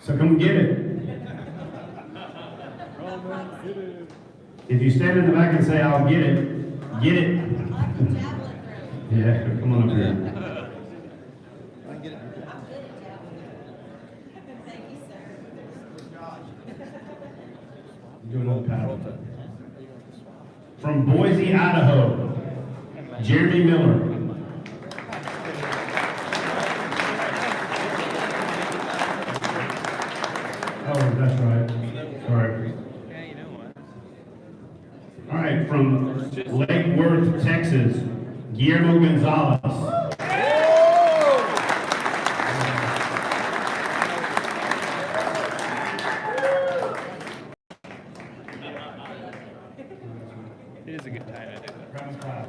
So come get it. If you stand in the back and say, I'll get it, get it. Yeah, come on up here. Do another paddle. From Boise, Idaho, Jeremy Miller. Oh, that's right. Sorry. All right, from Lake Worth, Texas, Guillermo Gonzalez. It is a good time to do that.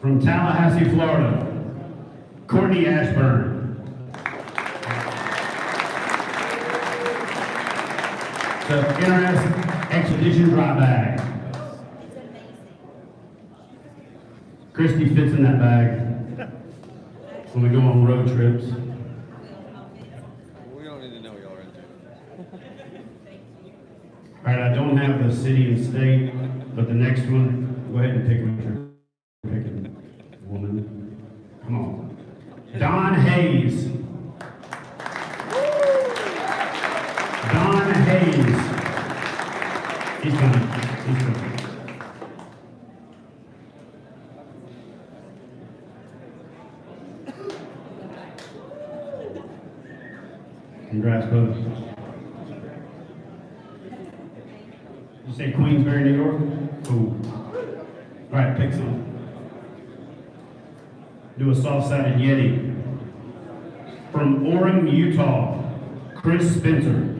From Tallahassee, Florida, Courtney Ashburn. The Interesting Expedition Dry Bag. Christy fits in that bag when we go on road trips. We don't need to know what y'all are into. All right, I don't have the city and state, but the next one, go ahead and pick one. Pick a woman. Come on. Don Hayes. Don Hayes. He's coming. He's coming. Congrats, brother. You say Queensbury, New York? Cool. All right, pick some. Do a soft-sided Yeti. From Orem, Utah, Chris Spencer.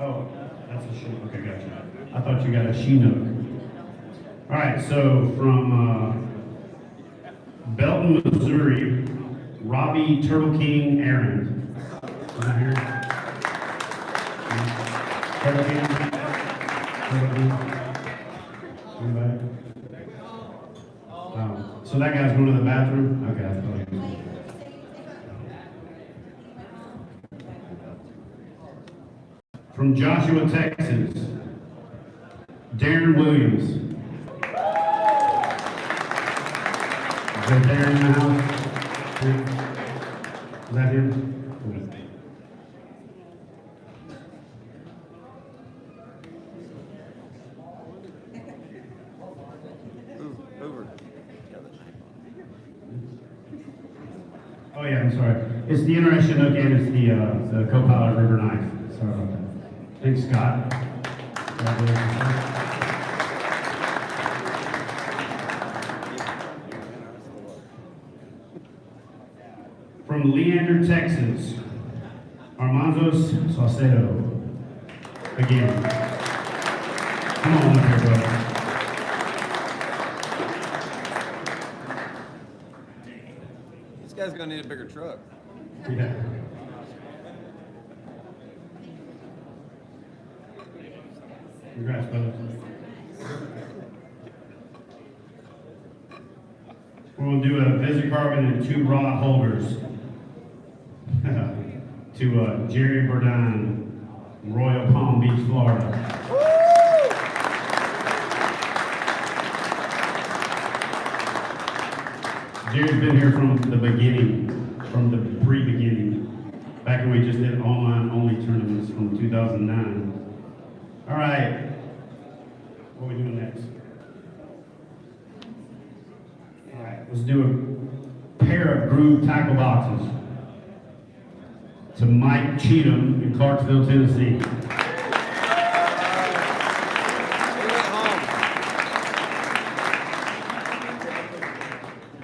Oh, that's a Chinook. Okay, gotcha. I thought you got a Chinook. All right, so from Belton, Missouri, Robbie Turtle King Aaron. Is that here? Turtle King? Turtle King? Anybody? Oh, so that guy's going to the bathroom? Okay, I thought he was. From Joshua, Texas, Darren Williams. Is that Darren in the house? Is that him? Over. Oh yeah, I'm sorry. It's the Internet Chinook and it's the Copilot River Knife. Sorry about that. Thanks, Scott. From Leander, Texas, Armando Saso. Again. Come on up here, brother. This guy's gonna need a bigger truck. Yeah. Congrats, brother. We're going to do a Visicarbon and 2 rod holders to Jerry Burdine, Royal Palm Beach, Florida. Jerry's been here from the beginning, from the pre-beginning, back when we just did online-only tournaments from 2009. All right. What are we doing next? All right, let's do a pair of groove tackle boxes to Mike Cheatham in Clarksville, Tennessee.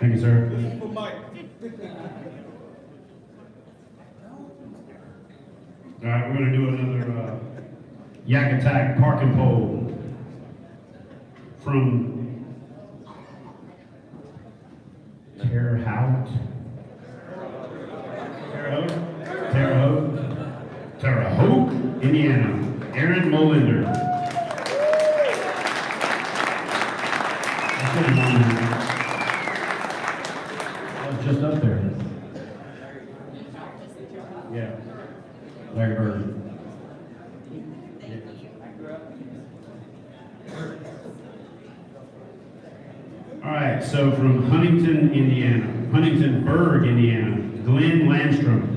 Thank you, sir. This is for Mike. All right, we're going to do another YakAttack parking pole from Terre Haute, Indiana. Aaron Molinder. I was just up there. Yeah, like a bird. All right, so from Huntingtonburg, Indiana, Glenn Landstrom.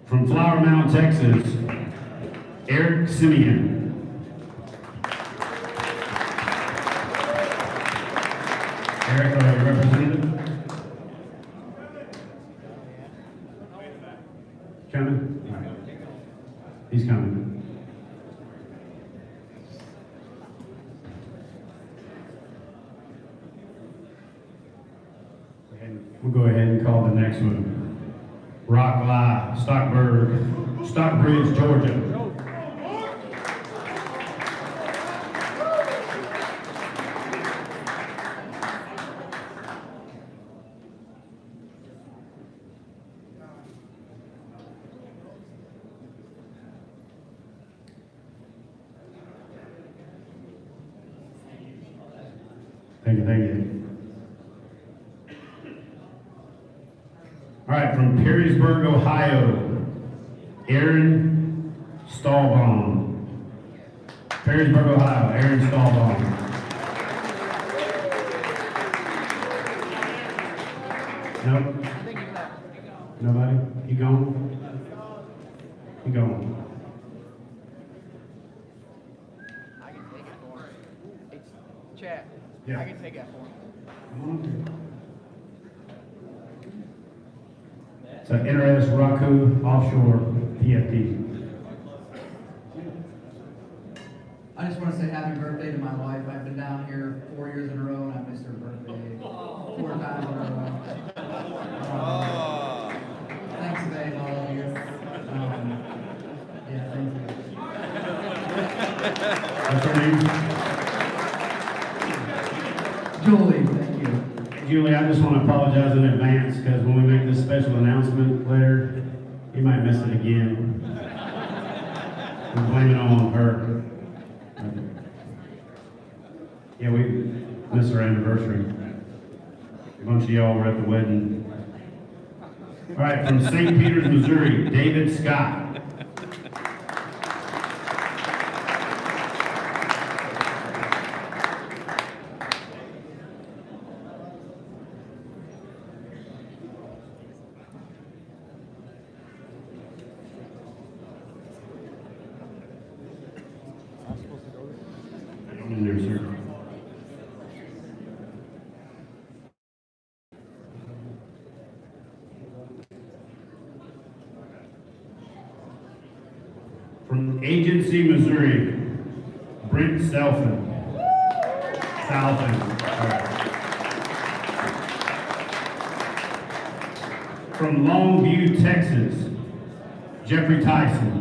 From Flower Mound, Texas, Eric Simeon. Eric, your representative? Coming? All right. He's coming. We'll go ahead and call the next one. Rock Live, Stockbridge, Georgia. Thank you. All right, from Perrysburg, Ohio, Aaron Stahlbaum. Perrysburg, Ohio, Aaron Stahlbaum. Nope. Nobody? You gone? You gone? I can take it for him. It's chat. Yeah. I can take that for him. So NRS Raku Offshore PFD. I just want to say happy birthday to my wife. I've been down here 4 years in a row and I missed her birthday 4 times in a row. Thanks, babe, all of you. Yeah, thank you. What's her name? Julie, thank you. Julie, I just want to apologize in advance because when we make this special announcement later, you might miss it again. We blame it on her. Yeah, we missed our anniversary. A bunch of y'all were at the wedding. All right, from St. Peters, Missouri, David Scott. In there, sir. From Agency, Missouri, Brent Salfin. All right. From Longview, Texas, Jeffrey Tyson.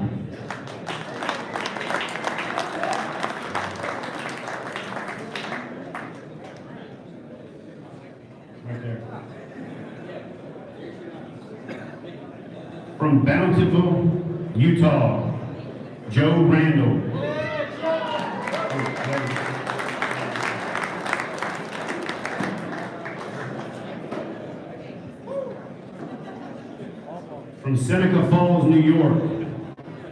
From Bountiful, Utah, Joe Randall. From Seneca Falls, New York,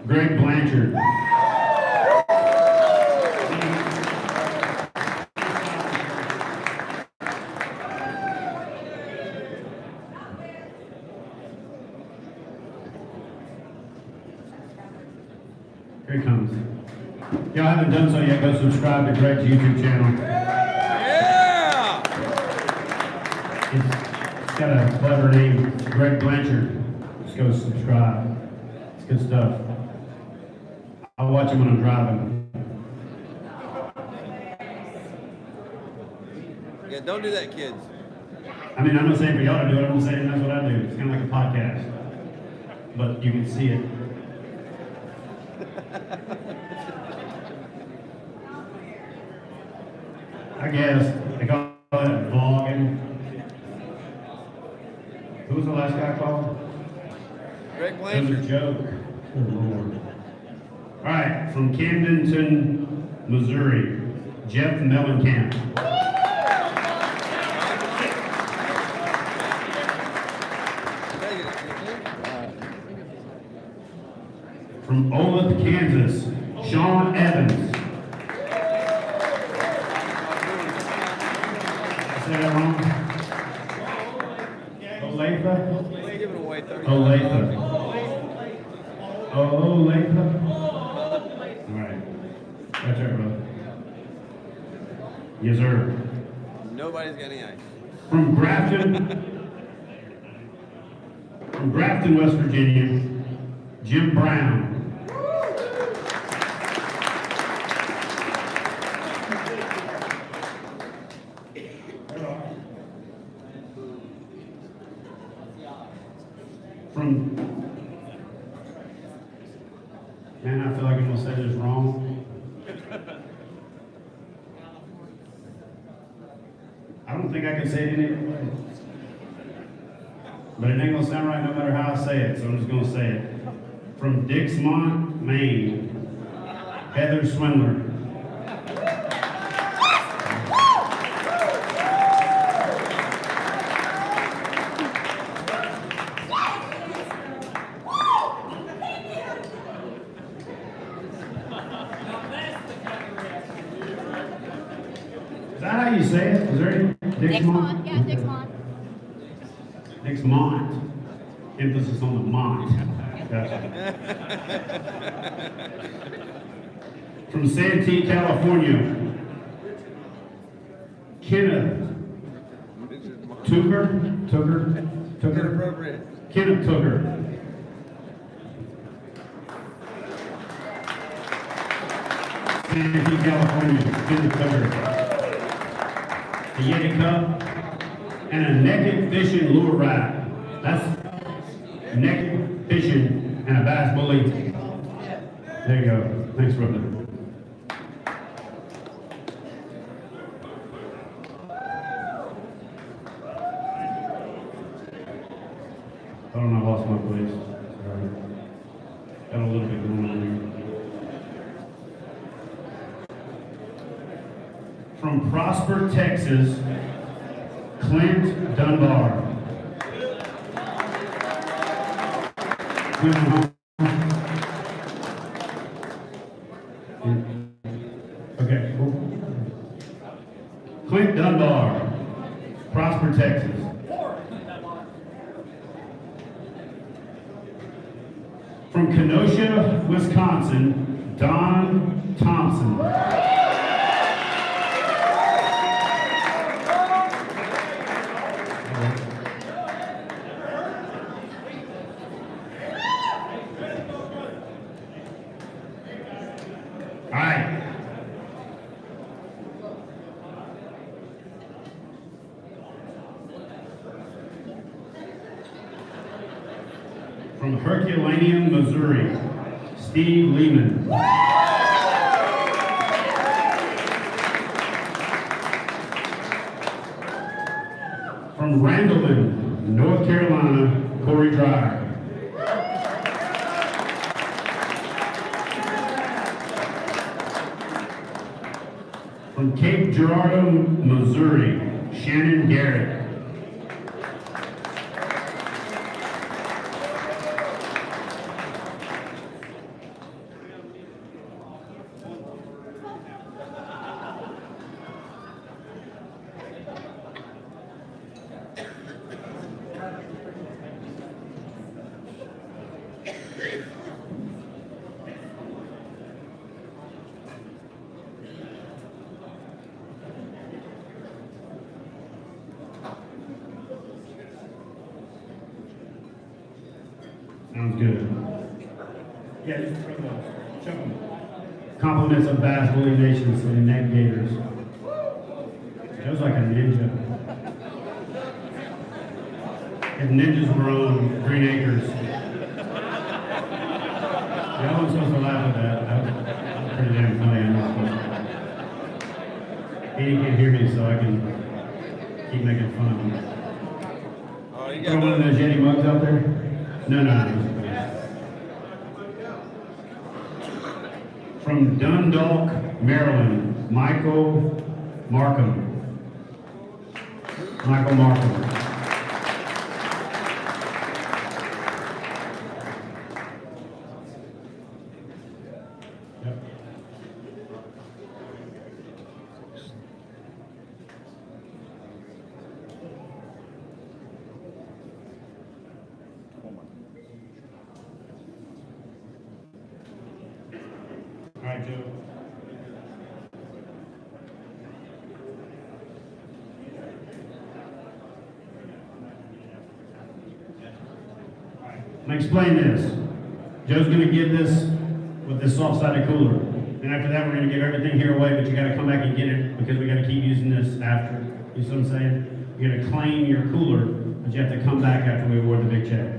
Greg Blanchard. Here he comes. Y'all haven't done so yet, go subscribe to Greg's YouTube channel. Yeah! It's got a clever name, Greg Blanchard. Just go subscribe. It's good stuff. I'll watch him when I'm driving. Yeah, don't do that, kids. I mean, I'm not saying for y'all to do it, I'm just saying that's what I do. It's kind of like a podcast. But you can see it. I guess they call it vlogging. Who was the last guy called? Greg It was Blanchard. a joke. Good Lord. All right, from Camdenton, Missouri, Jeff Mellencamp. From Olaf, Kansas, Sean Evans. Say that wrong? Olathe? Give it away 30. Olathe. Olathe? All right. That's right, brother. Yes, sir. nobody's got any ice. From Grafton, West Virginia, Jim Brown. Man, I feel like I'm gonna say this wrong. I don't think I can say it any other way. But it ain't gonna sound right no matter how I say it, so I'm just gonna say it. From Dixmont, Maine, Heather Swindler. Is that how you say it? Is there any? Dixmont? Yeah, Dixmont. Dixmont. Emphasis on the mont. Gotcha. From Santee, California, Kenneth Tugger. Inappropriate. Kenneth Tugger. Santee, California, Kenneth Tugger. A Yeti Cup, and a naked fishing lure rack. That's naked fishing and a bass bully. There you go. Thanks, brother. I don't know, I lost my place. Sorry. Got a little bit going on here. From Prosper, Texas, Clint Dunbar. Okay, cool. Clint Dunbar, Prosper, Texas. From Kenosha, Wisconsin, Don Thompson. From Herculaneum, Missouri, Steve Lehman. From Randleman, North Carolina, Corey Dryer. From Cape Girardeau, Missouri, Shannon Garrett. Sounds good. Yeah, just bring those. Chuck them. Compliments of Bass Bully Nation, so the neck gators. That was like a ninja. If ninjas were on Green Acres. Yeah, I wasn't supposed to laugh at that. That was pretty damn funny. I'm not supposed to. He can't hear me, so I can keep making fun of him. Oh, you Throw got one of those Yeti mugs out there? No. From Dundalk, Maryland, Michael Markham. Michael Markham. Yep. All right, Joe. I'm gonna explain this. Joe's gonna get this with this soft-sided cooler. And after that, we're gonna give everything here away, but you gotta come back and get it because we gotta keep using this after. You see what I'm saying? You're gonna claim your cooler, but you have to come back after we award the big check.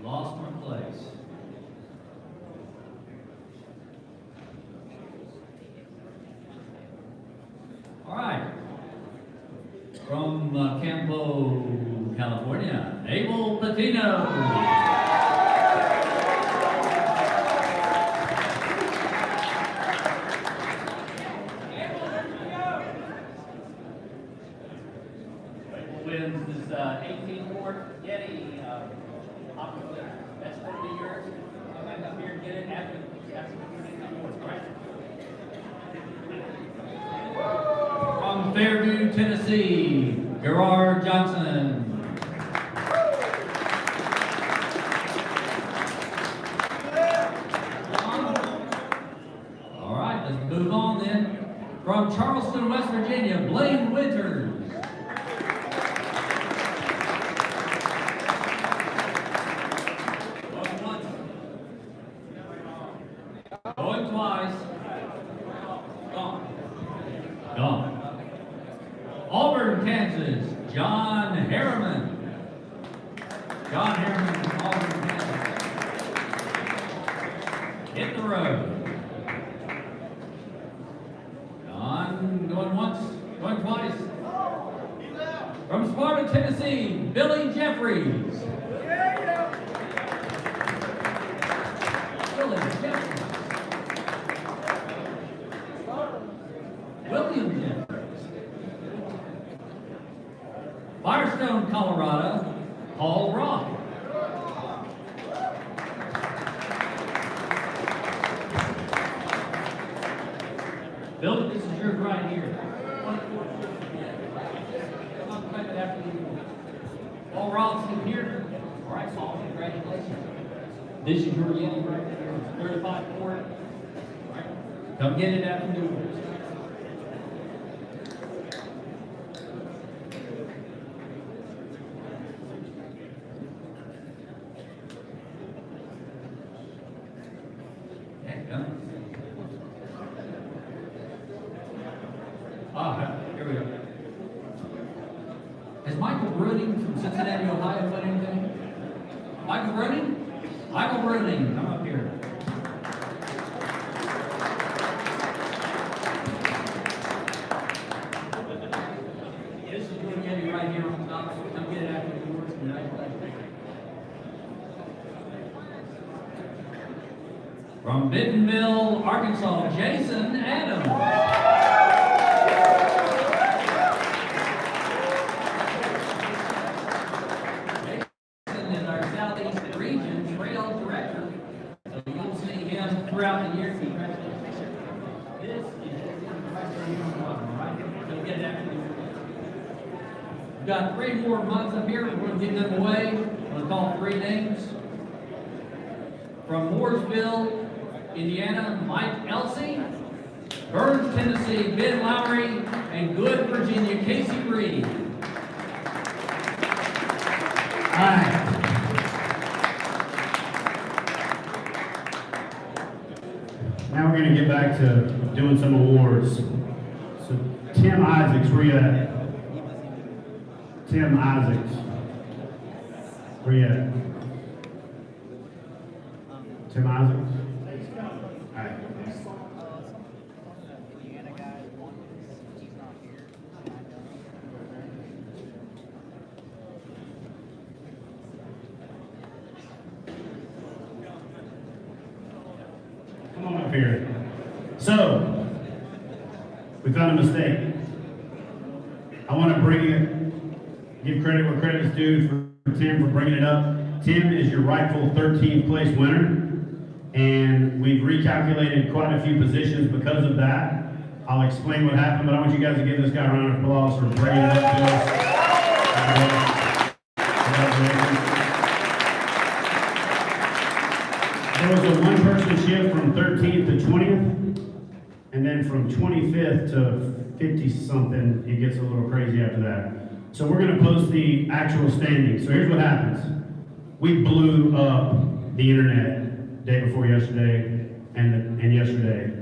Lost my place. All right. From Campo, California, Abel Patino. Wins this 18-quart Yeti Aquaflare. That's going to be yours. Come back up here and get it after right? From Fairview, Tennessee, Gerard Johnson. All right, let's move on then. From Charleston, West Virginia, Blaine Winters. Going twice. Gone. Gone. Auburn, Kansas, John Harriman. John Harriman from Auburn, Kansas. Hit the road. John going once, going twice. From Sparta, Tennessee, Billy Jeffries. Billy Jeffries. William Jeffries. Firestone, Colorado, Paul Rock. Bill, this is yours right here. Come on, cut it after you. Paul Rock's in here. All right, Paul, congratulations. This is your Yeti right there. It's 35 quart. All right, come get it after you. Here we go. Has Michael Bruning from Cincinnati, Ohio, done anything? Michael Bruning? Michael Bruning, come up here. This is going to get you right here on top. Come get it after the words tonight. From Bentonville, Arkansas, Jason Adams. Throughout the year, this is so get it after the year. We've got 3 more mugs up here. We're going to give them away. I'm going to call 3 names. From Mooresville, Indiana, Mike Elsea. Burns, Tennessee, Ben Lowry, and Good, Virginia, Casey Reed. All right. Now we're going to get back to doing some awards. So Tim Isaacs, where you at? Tim Isaacs. Where you at? Tim Isaacs? All right. Come on up here. So, we found a mistake. I want to give credit where credit is due for Tim for bringing it up. Tim is your rightful 13th place winner, and we've recalculated quite a few positions because of that. I'll explain what happened, but I want you guys to give this guy a round of applause for bringing it up to us. There was a one-person shift from 13th to 20th, and then from 25th to 50-something, it gets a little crazy after that. So we're gonna post the actual standings. So here's what happens. We blew up the internet day before yesterday and yesterday.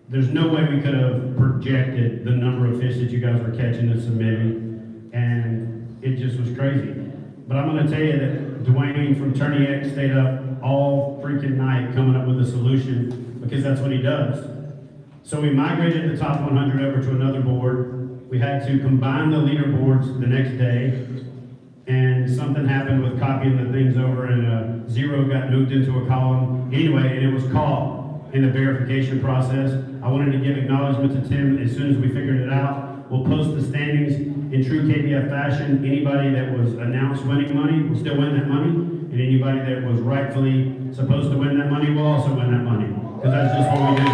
There's no way we could have projected the number of fish that you guys were catching and submitting, and it just was crazy. But I'm gonna tell you that Dwayne from Torqeedo stayed up all freaking night coming up with a solution, because that's what he does. So we migrated the top 100 over to another board. We had to combine the leaderboards the next day, and something happened with copying the things over, and a zero got moved into a column. Anyway, and it was caught in the verification process. I wanted to give acknowledgement to Tim as soon as we figured it out. We'll post the standings in true KBF fashion. Anybody that was announced winning money will still win that money, and anybody that was rightfully supposed to win that money will also win that money, because that's just what we do.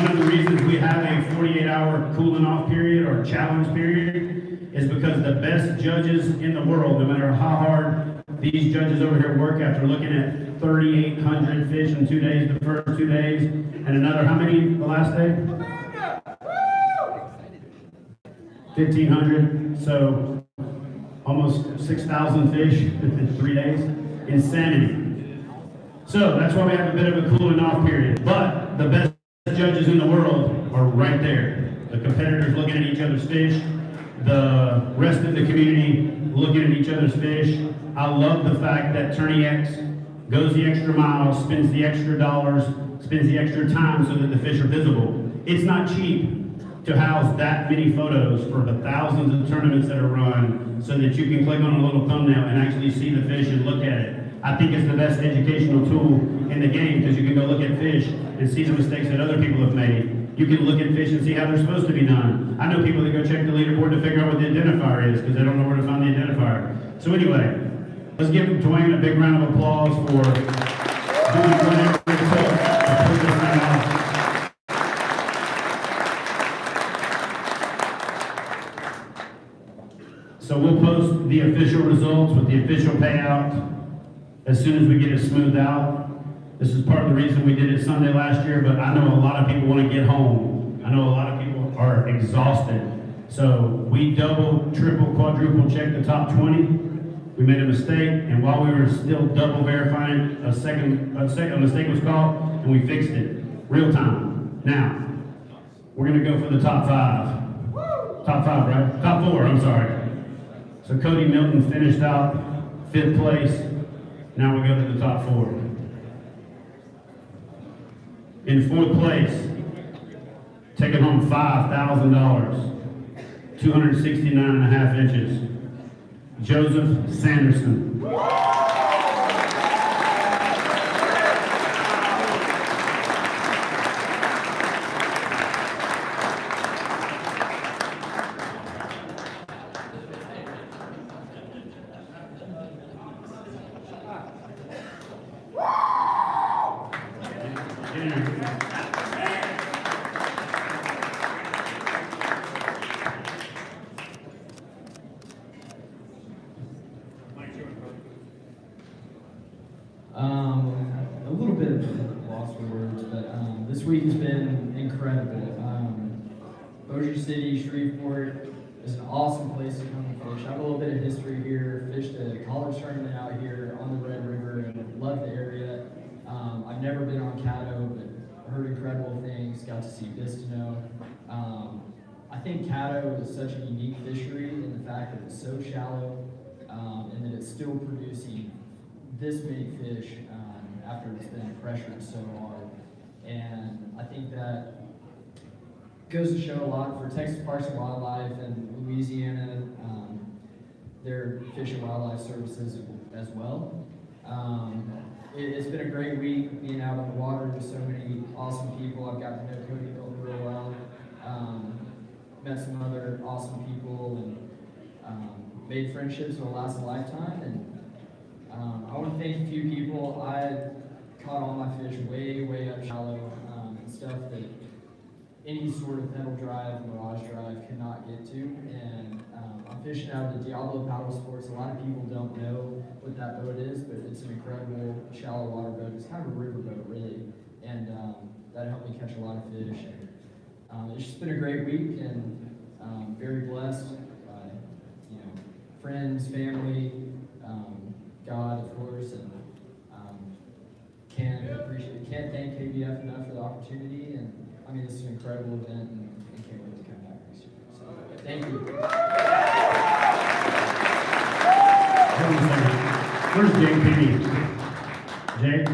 One of the reasons we have a 48-hour cooling off period or challenge period is because the best judges in the world, no matter how hard these judges over here work after looking at 3,800 fish in 2 days, the first 2 days, and another, how many the last day? 1,500, so almost 6,000 fish in 3 days. Insanity. So that's why we have a bit of a cooling off period. But the best judges in the world are right there. The competitors looking at each other's fish, the rest of the community looking at each other's fish. I love the fact that Torqeedo goes the extra mile, spends the extra dollars, spends the extra time so that the fish are visible. It's not cheap to house that many photos for the thousands of tournaments that are run so that you can click on a little thumbnail and actually see the fish and look at it. I think it's the best educational tool in the game, because you can go look at fish and see the mistakes that other people have made. You can look at fish and see how they're supposed to be done. I know people that go check the leaderboard to figure out what the identifier is because they don't know where to find the identifier. So anyway, let's give Dwayne a big round of applause for doing whatever it took to put this thing off. So we'll post the official results with the official payout as soon as we get it smoothed out. This is part of the reason we did it Sunday last year, but I know a lot of people want to get home. I know a lot of people are exhausted. So we double, triple, quadruple checked the top 20. We made a mistake, and while we were still double verifying, a mistake was caught, and we fixed it. Real time. Now, we're gonna go for the top 5. Top 5, right? Top 4, I'm sorry. So Cody Milton finished out 5th place. Now we go to the top 4. In 4th place, taking home $5,000, 269.5 inches, Joseph Sanderson. A little bit lost for words, but this week has been incredible. Bossier City, Shreveport is an awesome place to come and fish. I have a little bit of history here. Fished a college tournament out here on the Red River and loved the area. I've never been on Caddo, but heard incredible things. Got to see Bistineau. I think Caddo is such a unique fishery in the fact that it's so shallow and that it's still producing this many fish after it's been pressured so hard. And I think that goes to show a lot for Texas Parks and Wildlife and Louisiana, their Fish and Wildlife Services as well. It's been a great week being out on the water with so many awesome people. I've got to know Cody Milton real well. Met some other awesome people and made friendships that will last a lifetime. And I want want to thank a few people. I caught all my fish way up shallow, and stuff that any sort of pedal drive, mirage drive cannot get to. And I'm fishing out of the Diablo Paddle Sports. A lot of people don't know what that boat is, but it's an incredible shallow water boat. It's kind of a river boat, really. And that helped me catch a lot of fish. It's just been a great week, and very blessed by, you know, friends, family, God, of course, and can't thank KBF enough for the opportunity. And I mean, this is an incredible event, and can't wait to come back next year. So, thank you. Where's Jake? Jake?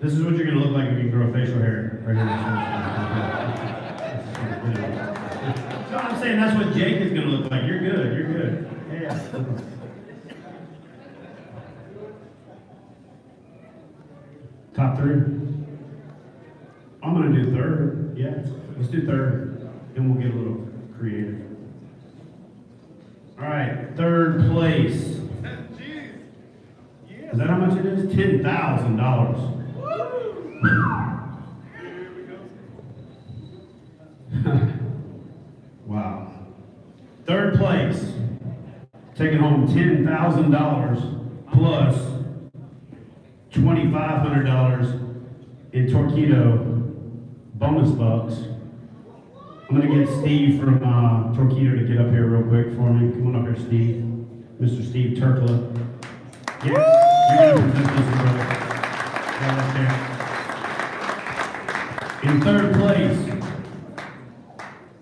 This is what you're gonna look like if you grow facial hair right here. So I'm saying that's what Jake is gonna look like. You're good. You're good. Yeah. Top three. I'm gonna do third. Yeah, let's do third. Then we'll get a little creative. All right, third place. Is that how much it is? $10,000. Wow. Third place, taking home $10,000 plus $2,500 in Torqeedo bonus bucks. I'm gonna get Steve from Torqeedo to get up here real quick for me. Come on up here, Steve. Mr. Steve Turkla. Yeah, you're gonna present this, brother. Yeah, right there. In third place,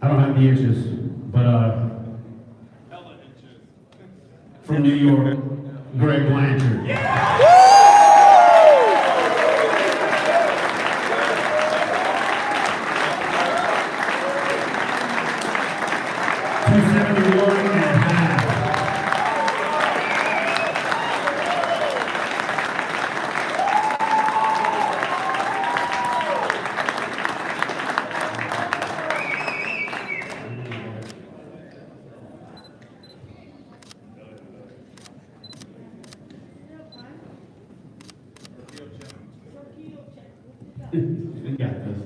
I don't have the inches, but from New York, Greg Blanchard. Yeah. We got this.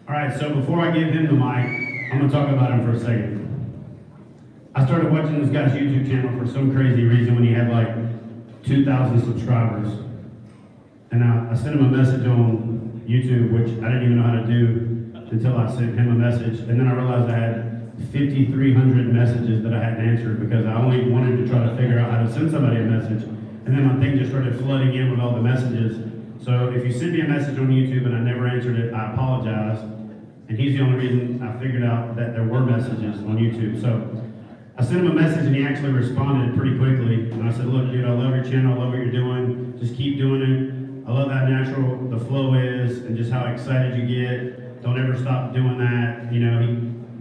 All right, so before I give him the mic, I'm gonna talk about him for a second. I started watching this guy's YouTube channel for some crazy reason when he had like 2,000 subscribers. And I sent him a message on YouTube, which I didn't even know how to do until I sent him a message. And then I realized I had 5,300 messages that I hadn't answered because I only wanted to try to figure out how to send somebody a message. And then my thing just started flooding in with all the messages. So if you send me a message on YouTube and I never answered it, I apologize. And he's the only reason I figured out that there were messages on YouTube. So I sent him a message and he actually responded pretty quickly. And I said, look, dude, I love your channel. I love what you're doing. Just keep doing it. I love how natural the flow is and just how excited you get. Don't ever stop doing that. You know,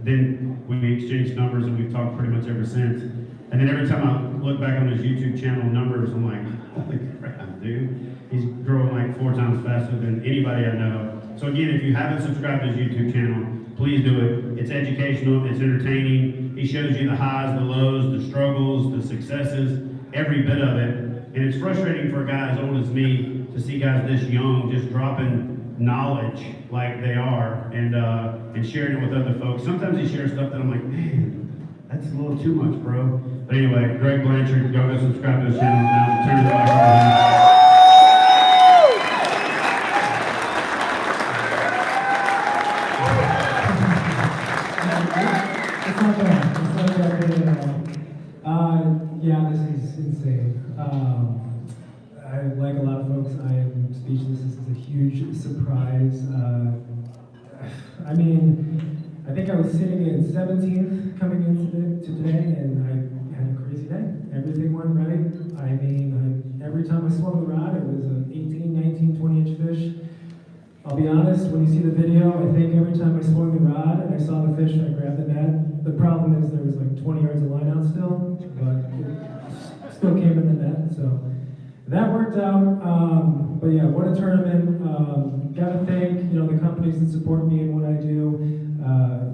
then we exchanged numbers and we've talked pretty much ever since. And then every time I look back on his YouTube channel numbers, I'm like, holy crap, dude. He's growing like 4 times faster than anybody I know. So again, if you haven't subscribed to his YouTube channel, please do it. It's educational, it's entertaining. He shows you the highs, the lows, the struggles, the successes, every bit of it. And it's frustrating for a guy as old as me to see guys this young just dropping knowledge like they are and sharing it with other folks. Sometimes he shares stuff that I'm like, man, that's a little too much, bro. But anyway, Greg Blanchard, go subscribe to his channel now. Turn it back over. Yeah, this is insane. I, like a lot of folks, I am speechless. This is a huge surprise. I mean, I think I was sitting in 17th coming into today, and I had a crazy day. Everything went right. I mean, every time I swung the rod, it was an 18, 19, 20-inch fish. I'll be honest, when you see the video, I think every time I swung the rod and I saw the fish, I grabbed the net. The problem is there was like 20 yards of line out still, but it still came in the net. So that worked out. But yeah, what a tournament. Gotta thank, the companies that support me in what I do.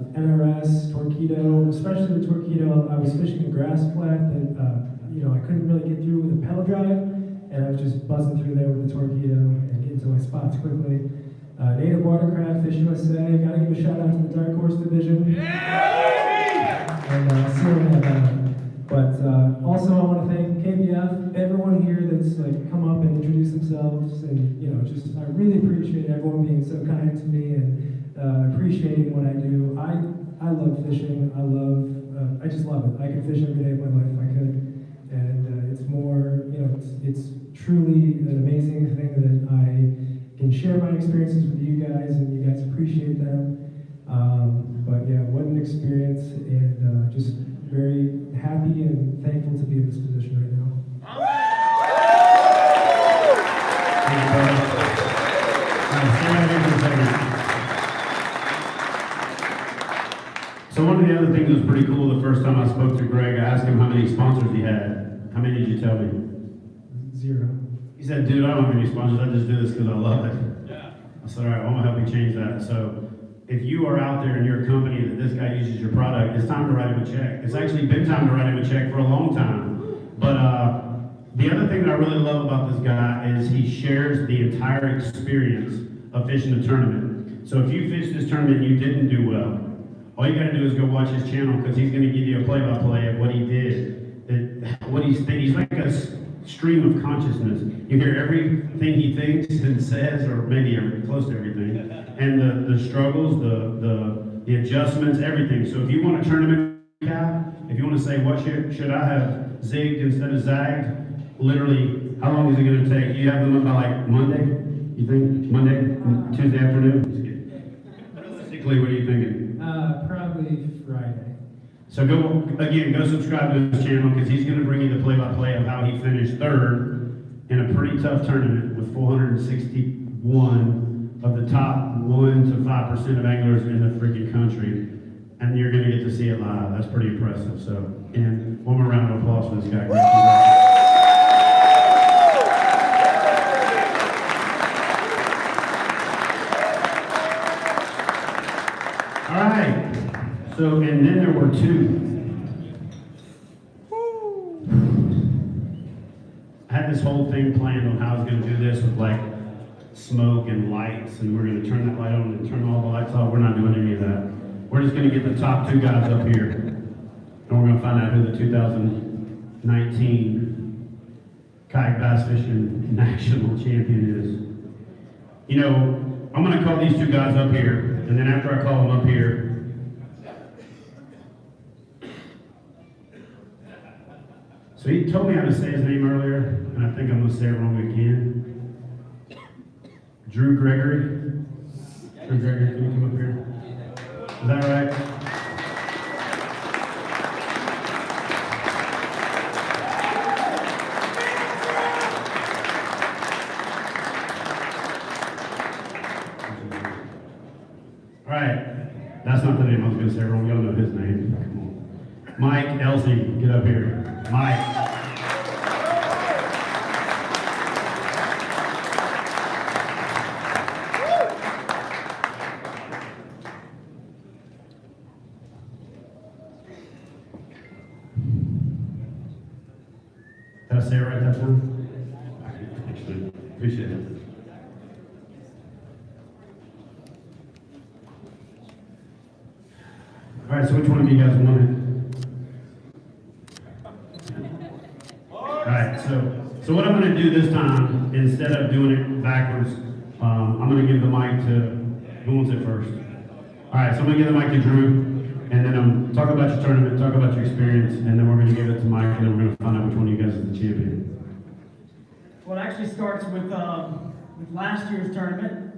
NRS, Torqeedo, especially with Torqeedo, I was fishing a grass flat that, I couldn't really get through with a pedal drive, and I was just buzzing through there with the Torqeedo and getting to my spots quickly. Native Watercraft, Fish USA, gotta give a shout out to the Dark Horse Division. And sealing that out. But also I want to thank KBF, everyone here that's come up and introduced themselves, and I really appreciate everyone being so kind to me and appreciating what I do. I love fishing. I just love it. I could fish every day of my life if I could, and it's more, it's truly an amazing thing that I can share my experiences with you guys, and you guys appreciate them. But yeah, what an experience, and just very happy and thankful to be in this position right now. So one of the other things that was pretty cool, the first time I spoke to Greg, I asked him how many sponsors he had. How many did you tell me? 0. He said, dude, I don't have any sponsors, I just do this because I love it. Yeah. I said, all right, well, I'm gonna help you change that. So if you are out there and you're a company that this guy uses your product, it's time to write him a check. It's actually been time to write him a check for a long time. But the other thing that I really love about this guy is he shares the entire experience of fishing a tournament. So if you fish this tournament and you didn't do well, all you gotta do is go watch his channel, because he's gonna give you a play-by-play of what he did, what he's like a stream of consciousness. You hear everything he thinks and says, or maybe close to everything, and the struggles, the adjustments, everything. So if you want a tournament cap, if you want to say, what should I have zigged instead of zagged, literally, how long is it going to take? You have them up by Monday? You think Monday, Tuesday afternoon? Realistically, what are you thinking? Probably Friday. So go subscribe to his channel, because he's going to bring you the play-by-play of how he finished third in a pretty tough tournament with 461 of the top 1 to 5% of anglers in the freaking country. And you're going to get to see it live. That's pretty impressive. So, and one more round of applause for this guy. Great. All right. So, and then there were 2. I had this whole thing planned on how I was going to do this with smoke and lights, and we're going to turn that light on and turn all the lights off. We're not doing any of that. We're just going to get the top 2 guys up here, and we're going to find out who the 2019 Kayak Bass Fishing National Champion is. I'm going to call these 2 guys up here, and then after I call them up here, so he told me how to say his name earlier, and I think I'm going to say it wrong again. Gregory. Drew Gregory, can you come up here? Is that right? All right. That's not the name I was going to say wrong. Y'all know his name. Come on. Mike, Elsea, get up here. Mike. Did I say it right that time? Excellent. Appreciate it. All right, so which one of you guys wanted? All right, so what I'm going to do this time, instead of doing it backwards, I'm going to give the mic to, who wants it first? All right, so I'm going to give the mic to Drew, and then talk about your tournament, talk about your experience, and then we're going to give it to Mike, and then we're going to find out which one of you guys is the champion. Well, it actually starts with last year's tournament,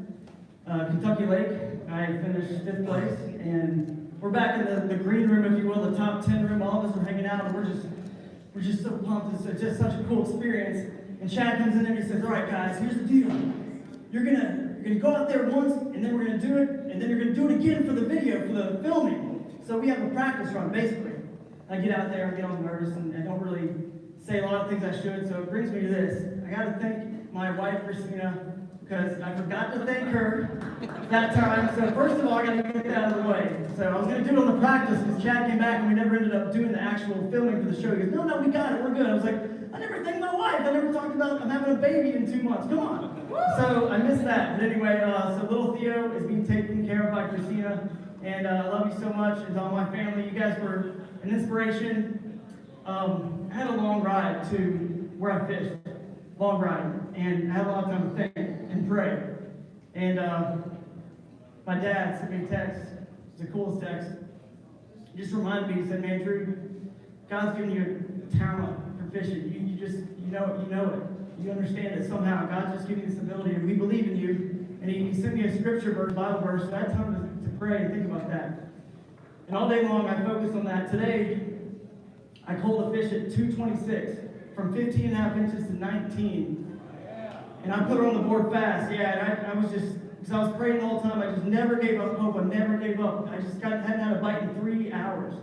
Kentucky Lake. I finished 5th place, and we're back in the green room, if you will, the top 10 room. All of us are hanging out, and we're just so pumped. It's just such a cool experience. And Chad comes in and he says, all right, guys, here's the deal. You're gonna go out there once, and then we're gonna do it, and then you're gonna do it again for the video, for the filming. So we have a practice run, basically. I get out there, I get all nervous, and I don't really say a lot of things I should, so it brings me to this. I gotta thank my wife, Christina, because I forgot to thank her that time. So first of all, I gotta get that out of the way. So I was gonna do it on the practice, because Chad came back and we never ended up doing the actual filming for the show. He goes, no, we got it, we're good. I was like, I never thanked my wife. I never talked about I'm having a baby in 2 months. Come on. So I missed that. But anyway, so little Theo is being taken care of by Christina. And I love you so much, and to all my family. You guys were an inspiration. I had a long ride to where I fished. Long ride. And I had a lot of time to think and pray. And my dad sent me a text. It's the coolest text. He just reminded me, he said, man, Drew, God's given you a talent for fishing. You know it. You understand that somehow God's just giving you this ability, and we believe in you. And he sent me a scripture verse, Bible verse, so I had time to pray and think about that. And all day long, I focused on that. Today, I caught a fish at 226, from 15 and a half inches to 19. And I put her on the board fast. Yeah, and I was just, because I was praying the whole time, I just never gave up hope. I never gave up. I just hadn't had a bite in 3 hours.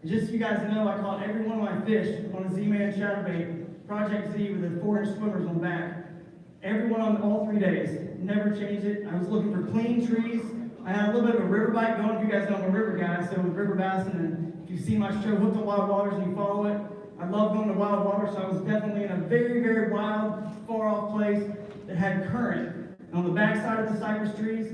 And just so you guys know, I caught every one of my fish on a Z-Man chatterbait, Project Z, with the 4-inch swimmers on the back. Every one on all 3 days. Never changed it. I was looking for clean trees. I had a little bit of a river bite going. You guys know I'm a river guy, so with river bassing, and if you see my show, Hooked on Wild Waters, and you follow it, I love going to wild waters, so I was definitely in a very, very wild, far-off place that had current. And on the backside of the cypress trees,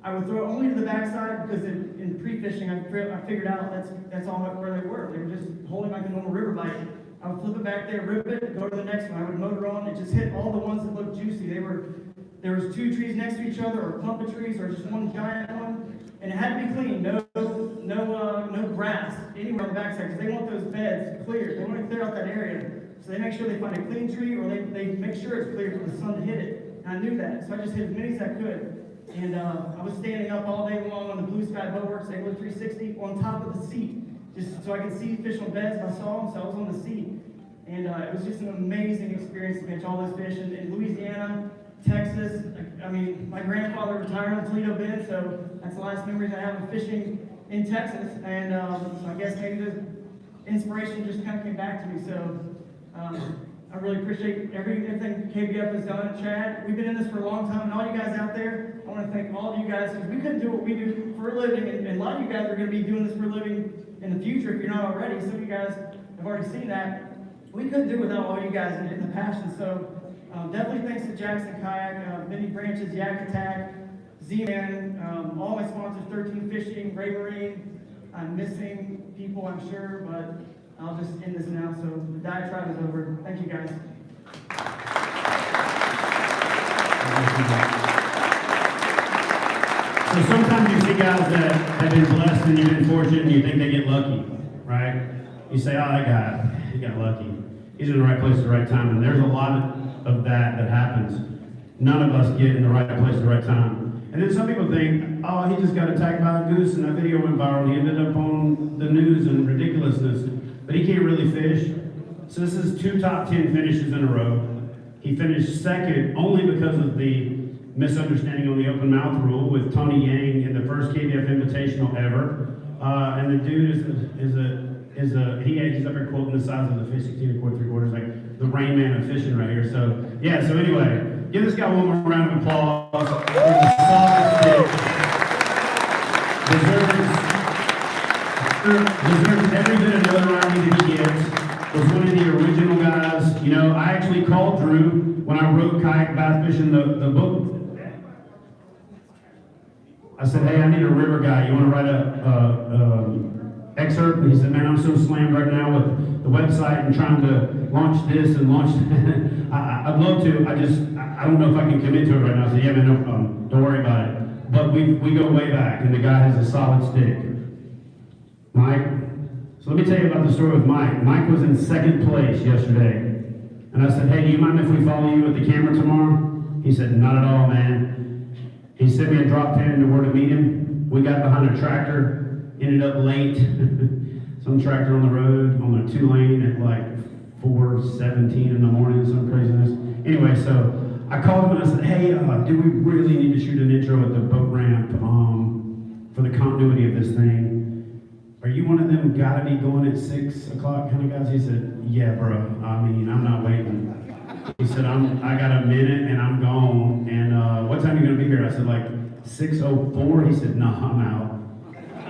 I would throw it only to the backside, because in pre-fishing, I figured out that's all where they were. They were just holding like a normal river bite. I would flip it back there, rip it, go to the next one. I would motor on. It just hit all the ones that looked juicy. There was 2 trees next to each other, or a clump of trees, or just one giant one, and it had to be clean. No grass anywhere on the backside, because they want those beds clear. They want to clear out that area, so they make sure they find a clean tree, or they make sure it's clear for the sun to hit it. And I knew that, so I just hit as many as I could. And I was standing up all day long on the Blue Sky Boatworks Anglr 360 on top of the seat, just so I could see fish on beds if I saw them. So I was on the seat, and it was just an amazing experience to catch all those fish in Louisiana, Texas. I mean, my grandfather retired on Toledo Bend, so that's the last memories I have of fishing in Texas. And so I guess maybe the inspiration just kind of came back to me. So I really appreciate everything KBF has done. Chad, we've been in this for a long time, and all you guys out there, I want to thank all of you guys, because we couldn't do what we do for a living, and a lot of you guys are going to be doing this for a living in the future if you're not already. Some of you guys have already seen that. We couldn't do it without all you guys and the passion. So definitely thanks to Jackson Kayak, Many Branches, YakAttack, Z-Man, all my sponsors, 13 Fishing, Raymarine. I'm missing people, I'm sure, but I'll just end this now. So the diatribe is over. Thank you, guys. So sometimes you see guys that have been blessed and you've been fortunate and you think they get lucky, right? You say, oh, that guy, he got lucky. He's in the right place at the right time. And there's a lot of that happens. None of us get in the right place at the right time. And then some people think, oh, he just got attacked by a goose and that video went viral. He ended up on the news and ridiculousness. But he can't really fish. So this is 2 top 10 finishes in a row. He finished second only because of the misunderstanding on the open mouth rule with Tony Yang in the first KBF Invitational ever. And the dude he's up here quoting the size of the fish, 16 1/4, like the Rain Man of fishing right here. So yeah, so anyway, give this guy one more round of applause. Deserves every bit of notoriety that he gets. Was one of the original guys. You know, I actually called Drew when I wrote Kayak Bass Fishing the book. I said, hey, I need a river guy. You want to write a excerpt? And he said, man, I'm so slammed right now with the website and trying to launch this and launch that. I'd love to. I don't know if I can commit to it right now. I said, yeah, man, no problem. Don't worry about it. But we go way back, and the guy has a solid stick. Mike. So let me tell you about the story with Mike. Mike was in second place yesterday. And I said, hey, do you mind if we follow you with the camera tomorrow? He said, not at all, man. He sent me a drop pin and where to meet him. We got behind a tractor, ended up late. Some tractor on the road, on a 2-lane at like 4:17 in the morning, some craziness. Anyway, so I called him and I said, hey, do we really need to shoot an intro at the boat ramp for the continuity of this thing? Are you one of them gotta be going at 6 o'clock kind of guys? He said, yeah, bro. I mean, I'm not waiting. He said, I got a minute and I'm gone. And what time are you gonna be here? I said, like 6:04. He said, no, I'm out.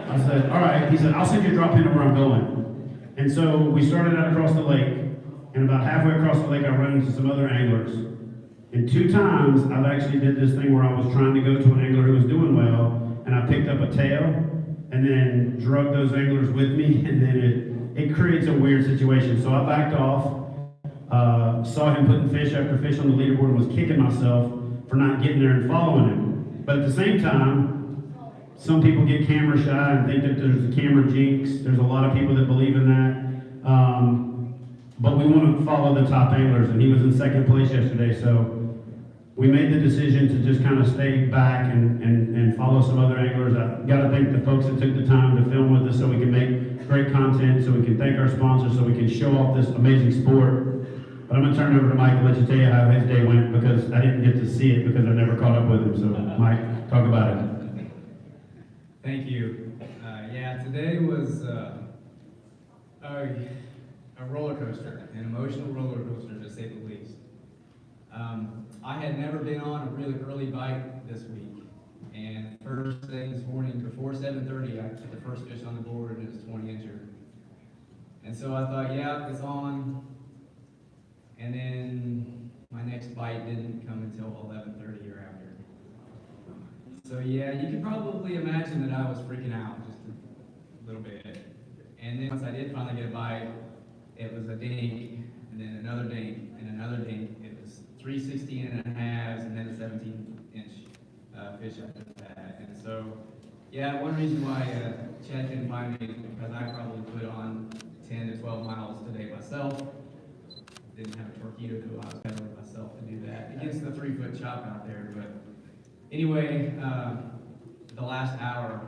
I said, all right. He said, I'll send you a drop in to where I'm going. And so we started out across the lake, and about halfway across the lake, I ran into some other anglers. And 2 times, I've actually did this thing where I was trying to go to an angler who was doing well, and I picked up a tail, and then drug those anglers with me, and then it creates a weird situation. So I backed off, saw him putting fish after fish on the leaderboard, and was kicking myself for not getting there and following him. But at the same time, some people get camera shy and think that there's a camera jinx. There's a lot of people that believe in that. But we want to follow the top anglers, and he was in second place yesterday, so we made the decision to just kind of stay back and follow some other anglers. I got to thank the folks that took the time to film with us so we can make great content, so we can thank our sponsors, so we can show off this amazing sport. But I'm going to turn it over to Mike and let you tell you how his day went, because I didn't get to see it because I never caught up with him. So Mike, talk about it. Thank you. Yeah, today was a roller coaster, an emotional roller coaster to say the least. I had never been on a really early bite this week, and first thing this morning before 7:30, I put the first fish on the board and it was 20 incher. And so I thought, yeah, it's on. And then my next bite didn't come until 11:30 or after. So yeah, you can probably imagine that I was freaking out just a little bit. And then once I did finally get a bite, it was a dink, and then another dink, and another dink. It was 3 16.5s, and then a 17-inch fish after that. And so, yeah, one reason why Chad couldn't find me is because I probably put on 10 to 12 miles today myself. Didn't have a Torqeedo, though. I was pedaling myself to do that against the 3-foot chop out there. But anyway, the last hour,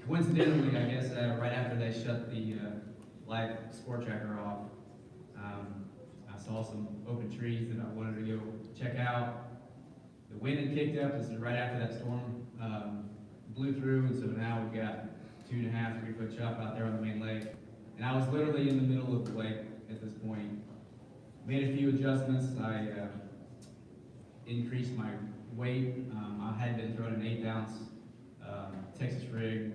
coincidentally, I guess, right after they shut the live score tracker off, I saw some open trees that I wanted to go check out. The wind had kicked up. This is right after that storm blew through, and so now we've got 2.5, 3-foot chop out there on the main lake. And I was literally in the middle of the lake at this point. Made a few adjustments. I increased my weight. I had been throwing an 8-ounce Texas rig,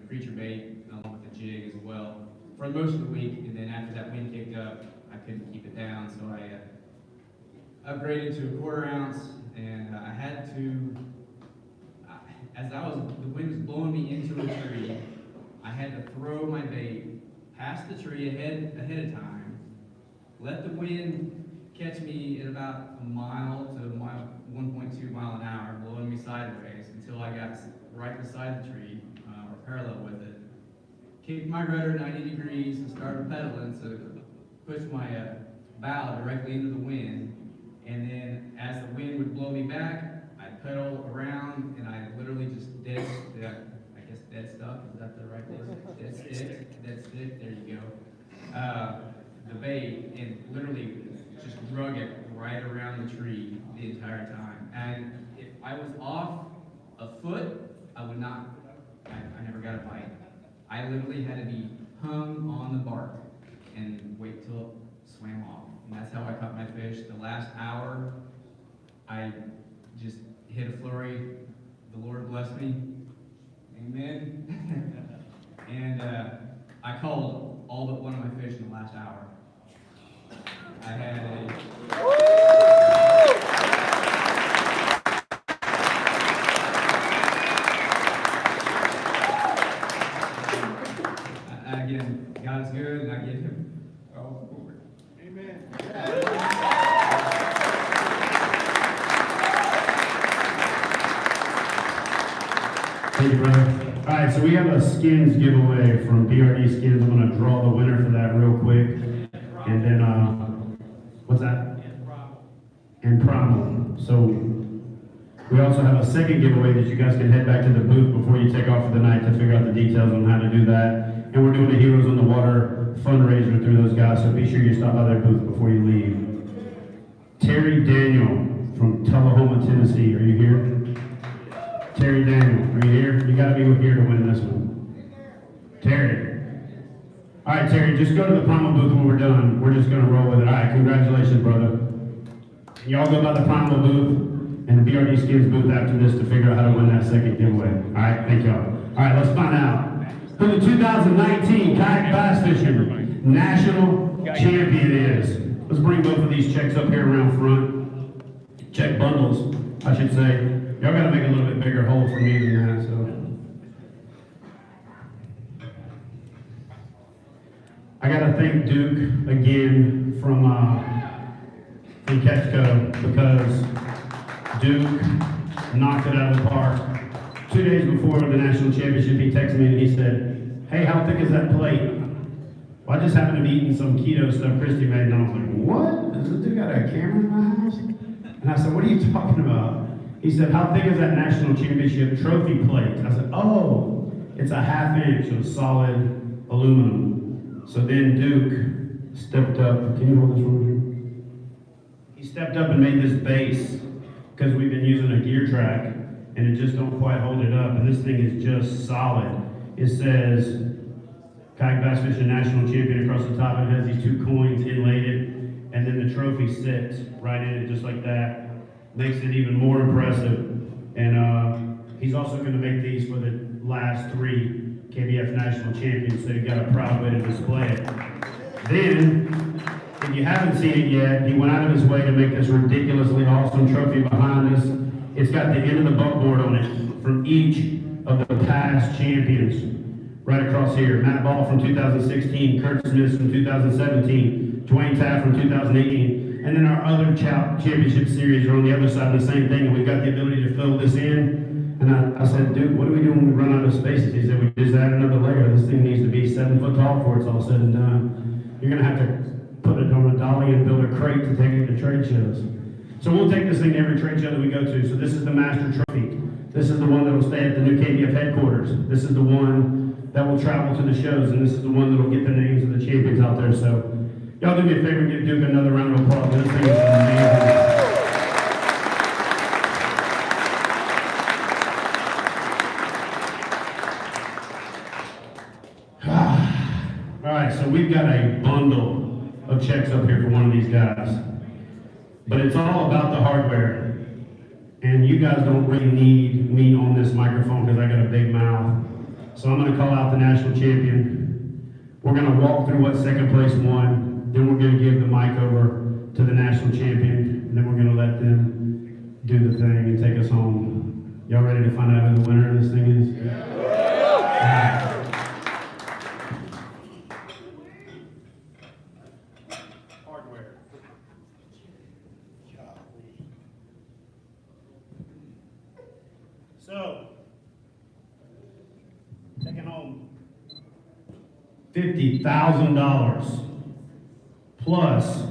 creature bait, along with the jig as well, for most of the week. And then after that wind kicked up, I couldn't keep it down, so I upgraded to a 1/4 ounce. And I had to, as the wind was blowing me into a tree, I had to throw my bait past the tree ahead of time, let the wind catch me at about a mile to 1.2 mile an hour, blowing me sideways until I got right beside the tree, or parallel with it. Kicked my rudder 90 degrees and started pedaling to push my bow directly into the wind. And then as the wind would blow me back, I'd pedal around and I literally just dead stuck, is that the right word? Dead stick, there you go. The bait, and literally just drug it right around the tree the entire time. And if I was off a foot, I never got a bite. I literally had to be hung on the bark and wait till it swam off. And that's how I caught my fish. The last hour, I just hit a flurry. The Lord blessed me. Amen. And I called all but one of my fish in the last hour. I had again, God is good, and I give him all the glory. Amen. Thank you, brother. All right, so we have a skins giveaway from BRD Skins. I'm going to draw the winner for that real quick. And then, what's that? And Primal. So we also have a second giveaway that you guys can head back to the booth before you take off for the night to figure out the details on how to do that. And we're doing a Heroes on the Water fundraiser through those guys, so be sure you stop by their booth before you leave. Terry Daniel from Tullahoma, Tennessee. Are you here? Terry Daniel, are you here? You got to be here to win this one. Terry. All right, Terry, just go to the primal booth when we're done. We're just gonna roll with it. All right, congratulations, brother. Y'all go by the primal booth and the BRD Skins booth after this to figure out how to win that second giveaway. All right, thank y'all. All right, let's find out who the 2019 Kayak Bass Fishing National Champion is. Let's bring both of these checks up here around front. Check bundles, I should say. Y'all gotta make a little bit bigger hole for me than that, so. I gotta thank Duke again from Catchco, because Duke knocked it out of the park. 2 days before the national championship, he texted me and he said, "Hey, how thick is that plate?" Well, I just happened to be eating some keto stuff Christy made, and I was like, "What? Does this dude got a camera in my house?" And I said, "What are you talking about?" He said, "How thick is that national championship trophy plate?" I said, "Oh, it's a 1/2 inch of solid aluminum." So then Duke stepped up. Can you hold this one? He stepped up and made this base, because we've been using a gear track and it just don't quite hold it up, and this thing is just solid. It says Kayak Bass Fishing National Champion across the top, and it has these 2 coins inlaid it, and then the trophy sits right in it just like that. Makes it even more impressive. And he's also going to make these for the last 3 KBF National Champions, so you've got a proud way to display it. Then, if you haven't seen it yet, he went out of his way to make this ridiculously awesome trophy behind us. It's got the end of the buckboard on it from each of the past champions. Right across here. Matt Ball from 2016, Kurt Smith from 2017, Dwayne Taft from 2018. And then our other championship series are on the other side of the same thing, and we've got the ability to fill this in. And I said, "Dude, what do we do when we run out of spaces?" He said, "We just add another layer. This thing needs to be 7 foot tall before it's all said and done. You're gonna have to put it on a dolly and build a crate to take it to trade shows." So we'll take this thing to every trade show that we go to. So this is the Master Trophy. This is the one that will stay at the new KBF headquarters. This is the one that will travel to the shows, and this is the one that will get the names of the champions out there. So y'all do me a favor and give Duke another round of applause. This thing is amazing. All right, so we've got a bundle of checks up here for one of these guys. But it's all about the hardware. And you guys don't really need me on this microphone because I got a big mouth. So I'm going to call out the national champion. We're going to walk through what second place won. Then we're going to give the mic over to the national champion. And then we're going to let them do the thing and take us home. Y'all ready to find out who the winner of this thing is? Yeah. Hardware. So, taking home $50,000 plus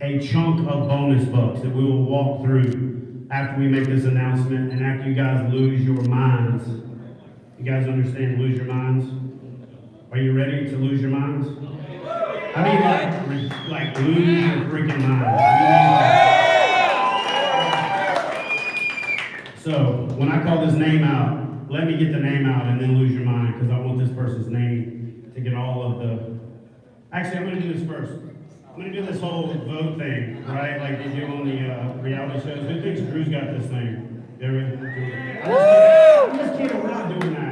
a chunk of bonus bucks that we will walk through after we make this announcement and after you guys lose your minds. You guys understand lose your minds? Are you ready to lose your minds? I mean like lose your freaking minds. So when I call this name out, let me get the name out and then lose your mind, because I want this person's name to get all of the... Actually, I'm going to do this first. I'm going to do this whole vote thing, right? Like they do on the reality shows. Who thinks Drew's got this thing? I'm just kidding. We're not doing that.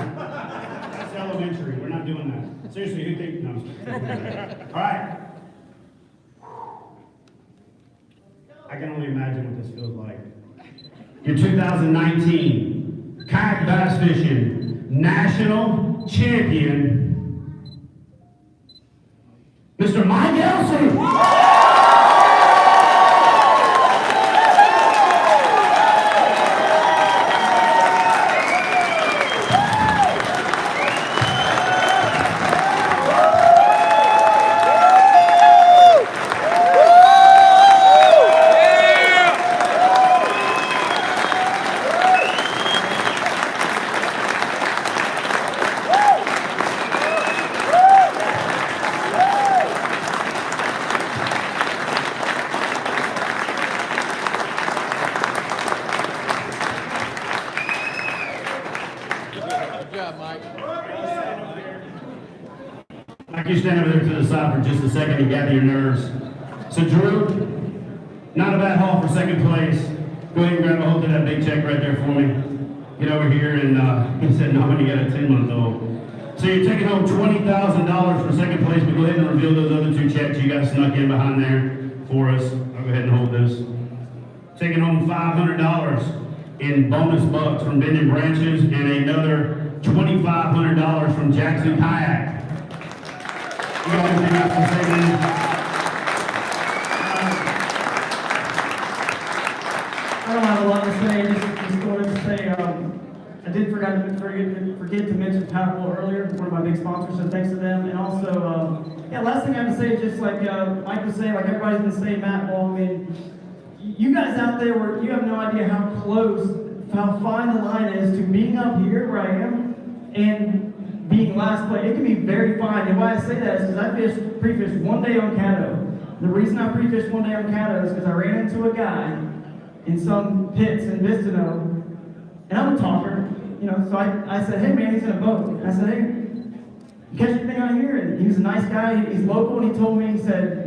That's elementary. We're not doing that. Seriously, who thinks... No, I'm just kidding. All right. I can only imagine what this feels like. Your 2019 Kayak Bass Fishing National Champion, Mr. Mike Elsea. Like you stand over there to the side for just a second and gather your nerves. So Drew, not a bad haul for second place. Go ahead and grab a hold of that big check right there for me. Get over here and he said, no, when you got a 10-month-old. So you're taking home $20,000 for second place, but go ahead and reveal those other 2 checks you got snuck in behind there for us. I'll go ahead and hold this. Taking home $500 in bonus bucks from Bending Branches and another $2,500 from Jackson Kayak. You got anything else to say, man? I don't have a lot to say, just wanted to say, I did forget to mention Paddle earlier, one of my big sponsors, so thanks to them. And also, yeah, last thing I have to say is just like Mike was saying, like everybody's been saying, Matt Ball, I mean, you guys out there, you have no idea how fine the line is to being up here where I am and being last place. It can be very fine, and why I say that is because I pre-fished one day on Caddo. The reason I pre-fished one day on Caddo is because I ran into a guy in some pits in Vistino, and I'm a talker, you know, so I said, hey man, he's in a boat. And I said, hey, you catch anything out here? And he was a nice guy, he's local, and he told me, he said,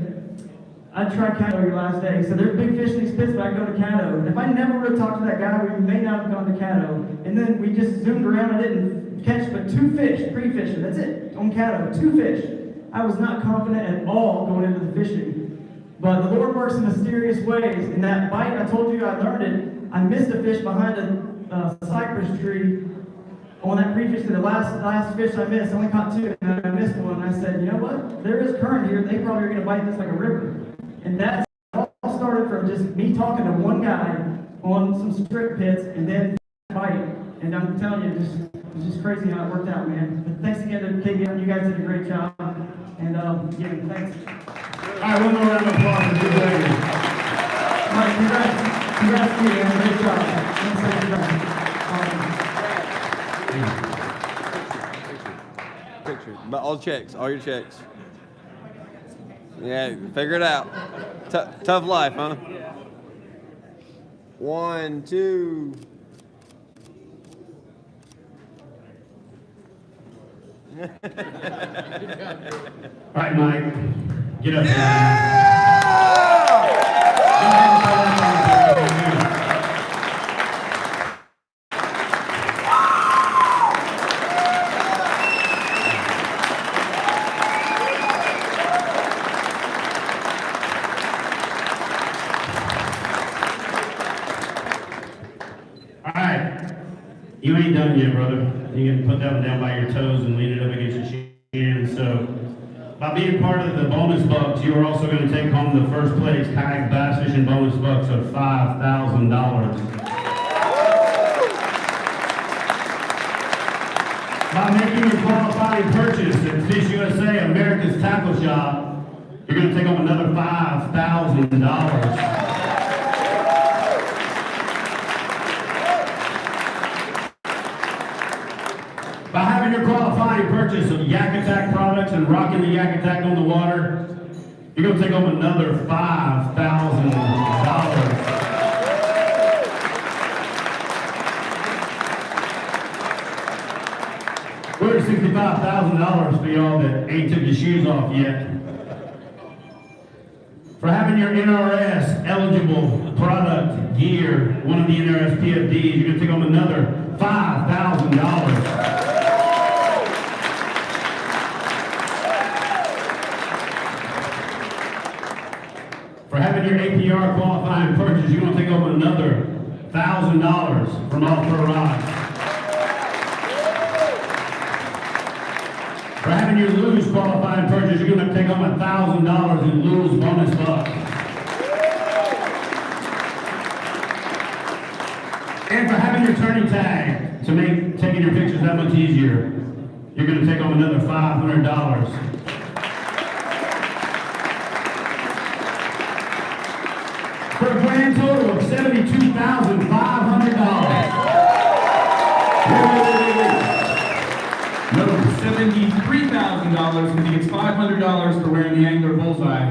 I tried Caddo your last day. So there's big fish in these pits, but I go to Caddo. And if I never would have talked to that guy, we may not have gone to Caddo. And then we just zoomed around, I didn't catch but 2 fish, pre-fishing, that's it, on Caddo, 2 fish. I was not confident at all going into the fishing. But the Lord works in mysterious ways. In that bite, I told you I learned it. I missed a fish behind a cypress tree on that pre-fish. The last fish I missed, I only caught 2, and I missed one. And I said, you know what? There is current here. They probably are going to bite this like a river. And that all started from just me talking to one guy on some strip pits, and then bite. And I'm telling you, it's just crazy how it worked out, man. But thanks again to KBF. You guys did a great job. And yeah, thanks. All right, one more round of applause for Dwayne. Mike, congrats to you, man. Great job. Picture. But all checks, all your checks. Yeah, figure it out. Tough life, huh? 1, 2. All right, Mike, get up here. All right, you ain't done yet, brother. You can put that one down by your toes and lean it up against your shin. So, by being part of the bonus bucks, you are also going to take home the first place kayak bass fishing bonus bucks of $5,000. By making your qualifying purchase at Fish USA, America's Tackle Shop, you're going to take home another $5,000. By having your qualifying purchase of YakAttack products and rocking the YakAttack on the water, you're going to take home another $5,000. We're at $65,000 for y'all that ain't took your shoes off yet. For having your NRS eligible product gear, one of the NRS PFDs, you're going to take home another $5,000. For having your APR qualifying purchase, you're going to take home another $1,000 from All Pro Rods. For having your Lose qualifying purchase, you're going to take home $1,000 in Lose bonus bucks. And for having your turning tag to make taking your pictures that much easier, you're going to take home another $500. For a grand total of $72,500. No, $73,000 because he gets $500 for wearing the Anglr bullseye.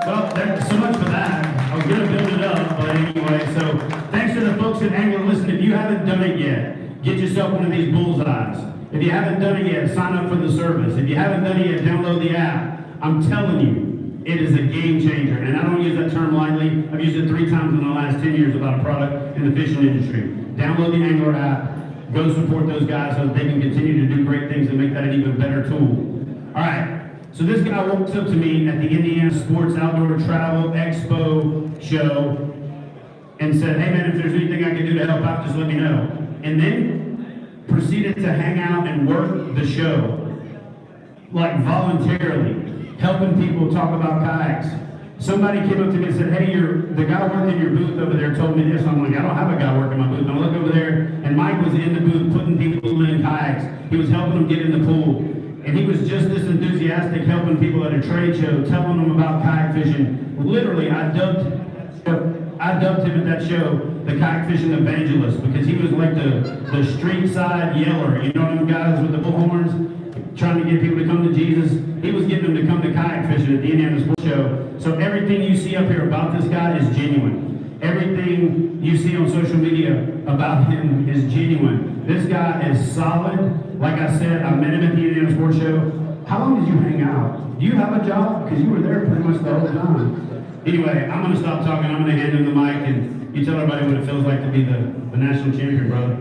Well, there's so much for that. I was going to build it up, but anyway, so thanks to the folks at Anglr. Listen, if you haven't done it yet, get yourself one of these bullseyes. If you haven't done it yet, sign up for the service. If you haven't done it yet, download the app. I'm telling you, it is a game changer. And I don't use that term lightly. I've used it 3 times in the last 10 years about a product in the fishing industry. Download the Anglr app. Go support those guys so that they can continue to do great things and make that an even better tool. All right. So this guy walks up to me at the Indiana Sports Outdoor Travel Expo show and said, hey man, if there's anything I can do to help out, just let me know. And then proceeded to hang out and work the show, like voluntarily, helping people talk about kayaks. Somebody came up to me and said, hey, the guy working your booth over there told me this. I'm like, I don't have a guy working my booth. And I look over there, and Mike was in the booth putting people in kayaks. He was helping them get in the pool. And he was just this enthusiastic, helping people at a trade show, telling them about kayak fishing. Literally, I dubbed him at that show the kayak fishing evangelist, because he was like the street side yeller. You know them guys with the bullhorns, trying to get people to come to Jesus. He was getting them to come to kayak fishing at the Indiana Sports Show. So everything you see up here about this guy is genuine. Everything you see on social media about him is genuine. This guy is solid. Like I said, I met him at the Indiana Sports Show. How long did you hang out? Do you have a job? Because you were there pretty much the whole time. Anyway, I'm going to stop talking. I'm going to hand him the mic, and you tell everybody what it feels like to be the national champion, brother.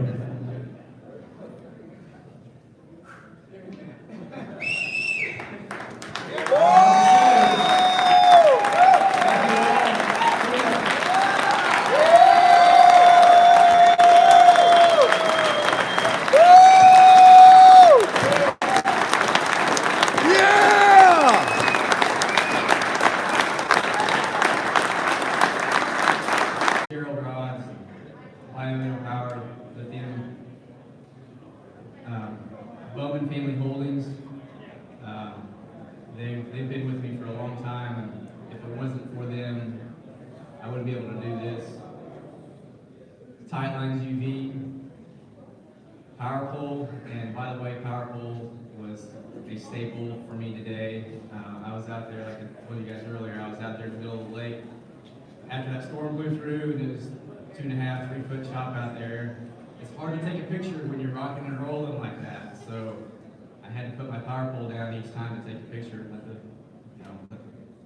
They've been with me for a long time, and if it wasn't for them, I wouldn't be able to do this. Tightlines UV, power pole, and by the way, power pole was a staple for me today. I was out there, like I told you guys earlier, I was out there in the middle of the lake. After that storm blew through, and it was 2.5, 3 foot chop out there, it's hard to take a picture when you're rocking and rolling like that. So I had to put my power pole down each time to take a picture and let the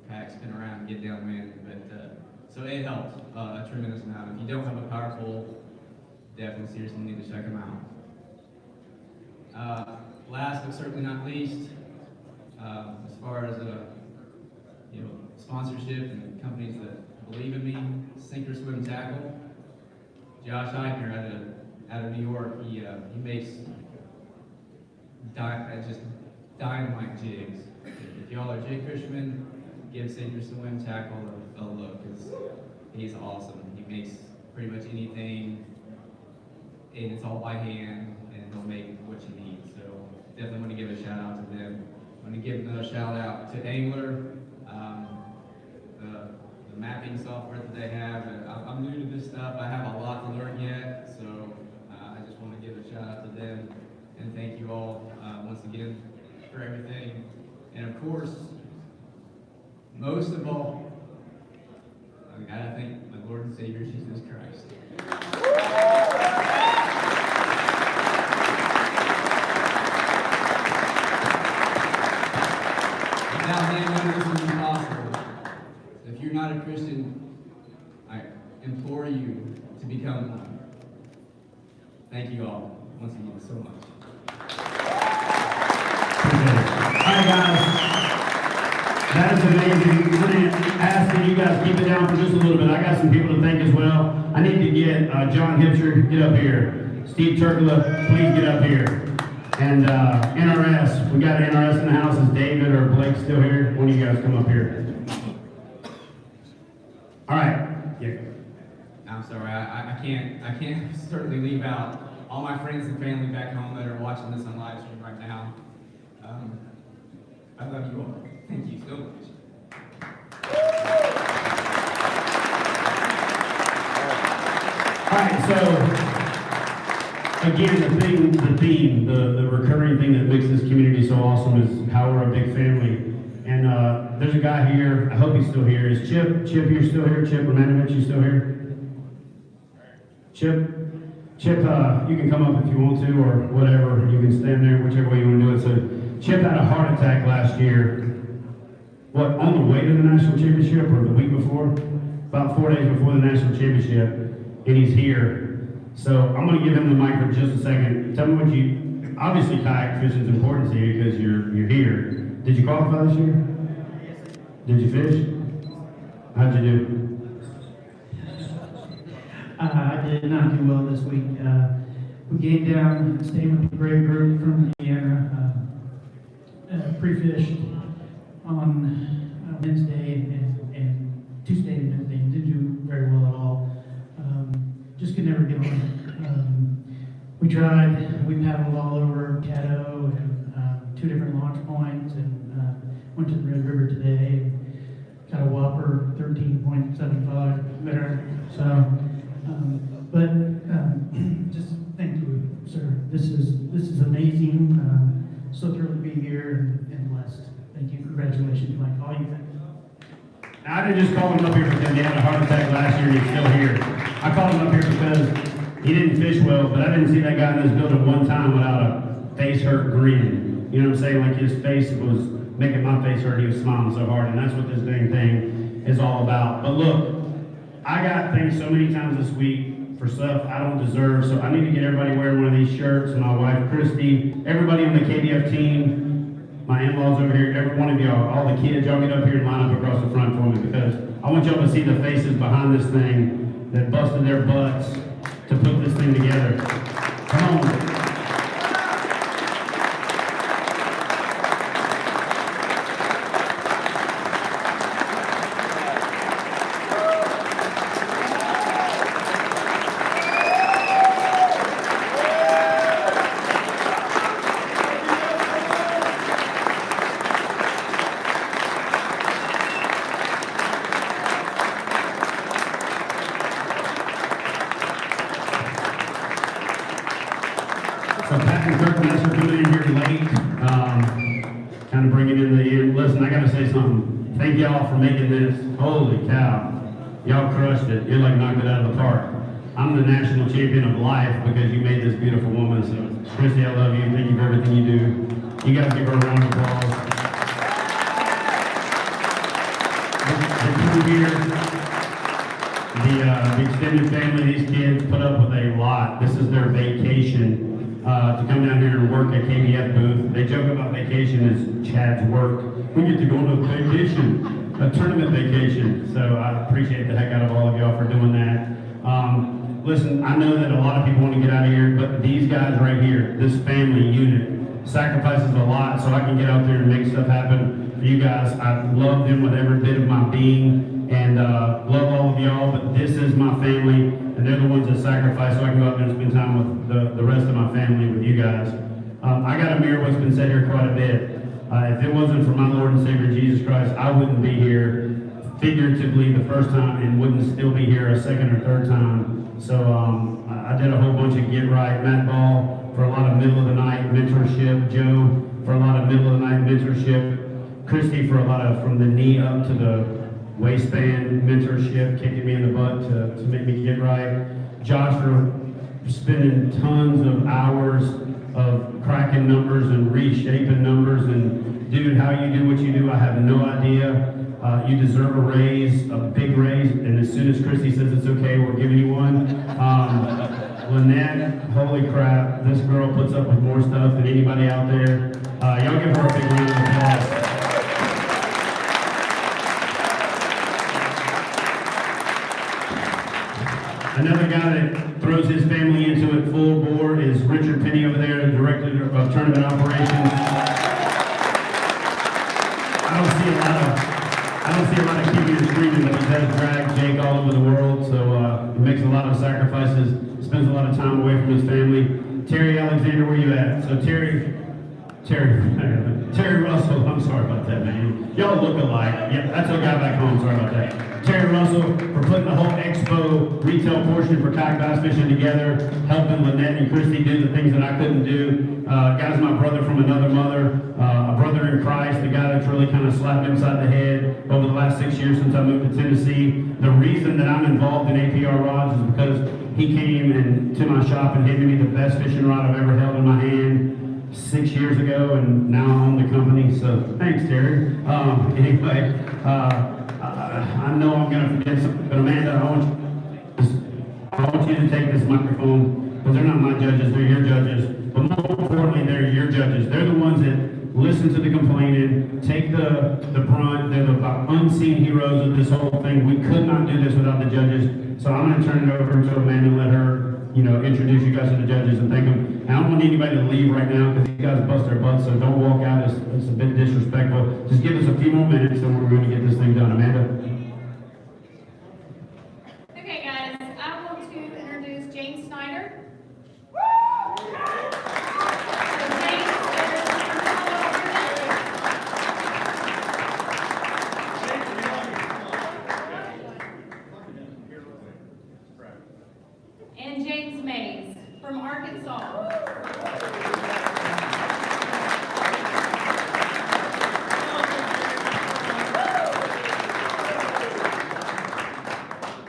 kayak spin around and get downwind. But so it helped a tremendous amount. If you don't have a power pole, definitely seriously need to check them out. Last but certainly not least, as far as sponsorship and companies that believe in me, Sink or Swim Tackle. Josh Eichner out of New York, he makes just dynamite jigs. If y'all are jig fishermen, give Sink or Swim Tackle a look, because he's awesome. He makes pretty much anything, and it's all by hand, and he'll make what you need. So definitely want to give a shout out to them. I want to give another shout out to Anglr, the mapping software that they have. I'm new to this stuff. I have a lot to learn yet, so I just want to give a shout out to them, and thank you all once again for everything. And of course, most of all, I gotta thank my Lord and Savior Jesus Christ. Without him, this would be possible. So if you're not a Christian, I implore you to become one. Thank you all once again so much. Alright guys, that is amazing. I'm going to ask that you guys keep it down for just a little bit. I got some people to thank as well. I need to get John Hipsher, get up here. Steve Turkla, please get up here. And NRS, we got NRS in the house. Is David or Blake still here? One of you guys come up here. Alright. Yeah. I'm sorry, I can't certainly leave out all my friends and family back home that are watching this on live stream right now. I love you all. Thank you so much. All right, so again, the recurring thing that makes this community so awesome is how we're a big family. And there's a guy here, I hope he's still here. Is Chip, you're still here? Chip Romanovich, you still here? Chip? Chip, you can come up if you want to, or whatever. You can stand there, whichever way you want to do it. So, Chip had a heart attack last year. What, on the way to the national championship, or the week before? About 4 days before the national championship, and he's here. So, I'm going to give him the mic for just a second. Tell me what you, obviously kayak fishing is important to you because you're here. Did you qualify this year? Did you fish? How'd you do? I did not do well this week. We came down, stayed with the great group from Indiana, pre-fished on Wednesday and Tuesday and Wednesday, and didn't do very well at all. Just could never get on it. We tried, we paddled all over Caddo and 2 different launch points, and went to the Red River today. Got a whopper 13.75 there. So, just thank you, sir. This is amazing. So thrilled to be here and blessed. Thank you. Congratulations, like all you guys. I didn't just call him up here because he had a heart attack last year and he's still here. I called him up here because he didn't fish well, but I didn't see that guy in this building one time without a face hurt grin. You know what I'm saying? Like his face was making my face hurt. He was smiling so hard, and that's what this dang thing is all about. But look, I got thanked so many times this week for stuff I don't deserve, so I need to get everybody wearing one of these shirts. My wife, Christy, everybody on the KBF team, my in-laws over here, every one of y'all, all the kids, y'all get up here and line up across the front for me because I want y'all to see the faces behind this thing that busted their butts to put this thing together. Come on. So Pat and Flukemastr coming in here late, kind of bringing in the end. Listen, I gotta say something. Thank y'all for making this. Holy cow. Y'all crushed it. You like knocked it out of the park. I'm the national champion of life because you made this beautiful woman. So Christy, I love you. Thank you for everything you do. You guys give her a round of applause. The crew here, the extended family, these kids put up with a lot. This is their vacation. To come down here and work at KBF booth. They joke about vacation as Chad's work. We get to go on a vacation, a tournament vacation. So I appreciate the heck out of all of y'all for doing that. Listen, I know that a lot of people want to get out of here, but these guys right here, this family unit, sacrifices a lot so I can get out there and make stuff happen for you guys. I love them with every bit of my being and love all of y'all, but this is my family. And they're the ones that sacrifice so I can go out there and spend time with the rest of my family, with you guys. I got to mirror what's been said here quite a bit. If it wasn't for my Lord and Savior Jesus Christ, I wouldn't be here figuratively the first time and wouldn't still be here a second or third time. So I did a whole bunch of get right. Matt Ball for a lot of middle of the night mentorship. Joe for a lot of middle of the night mentorship. Christy for a lot of from the knee up to the waistband mentorship, kicking me in the butt to make me get right. Josh for spending tons of hours of cracking numbers and reshaping numbers. And dude, how you do what you do, I have no idea. You deserve a raise, a big raise. And as soon as Christy says it's okay, we're giving you one. Lynette, holy crap, this girl puts up with more stuff than anybody out there. Y'all give her a big round of applause. Another guy that throws his family into it full board is Richard Penny over there, the Director of Tournament Operations. I don't see a lot of kicking and screaming, but he does drag Jake all over the world, so he makes a lot of sacrifices, spends a lot of time away from his family. Terry Alexander, where you at? So Terry Russell, I'm sorry about that, man. Y'all look alike. Yep, that's our guy back home, sorry about that. Terry Russell for putting the whole expo retail portion for kayak bass fishing together, helping Lynette and Christy do the things that I couldn't do. Guy's my brother from another mother, a brother in Christ, the guy that's really kind of slapped me upside the head over the last 6 years since I moved to Tennessee. The reason that I'm involved in APR rods is because he came and to my shop and handed me the best fishing rod I've ever held in my hand 6 years ago, and now I own the company. So thanks, Terry. Anyway, I know I'm gonna forget something, but Amanda, I want you to take this microphone, because they're not my judges, they're your judges. But more importantly, they're your judges. They're the ones that listen to the complaining, take the brunt. They're the unseen heroes of this whole thing. We could not do this without the judges. So I'm going to turn it over to Amanda and let her, introduce you guys to the judges and thank them. And I don't want anybody to leave right now because you guys bust their butts, so don't walk out. It's a bit disrespectful. Just give us a few more minutes and we're going to get this thing done. Amanda? Okay, guys, I want to introduce James Snyder. And James Mays from Arkansas.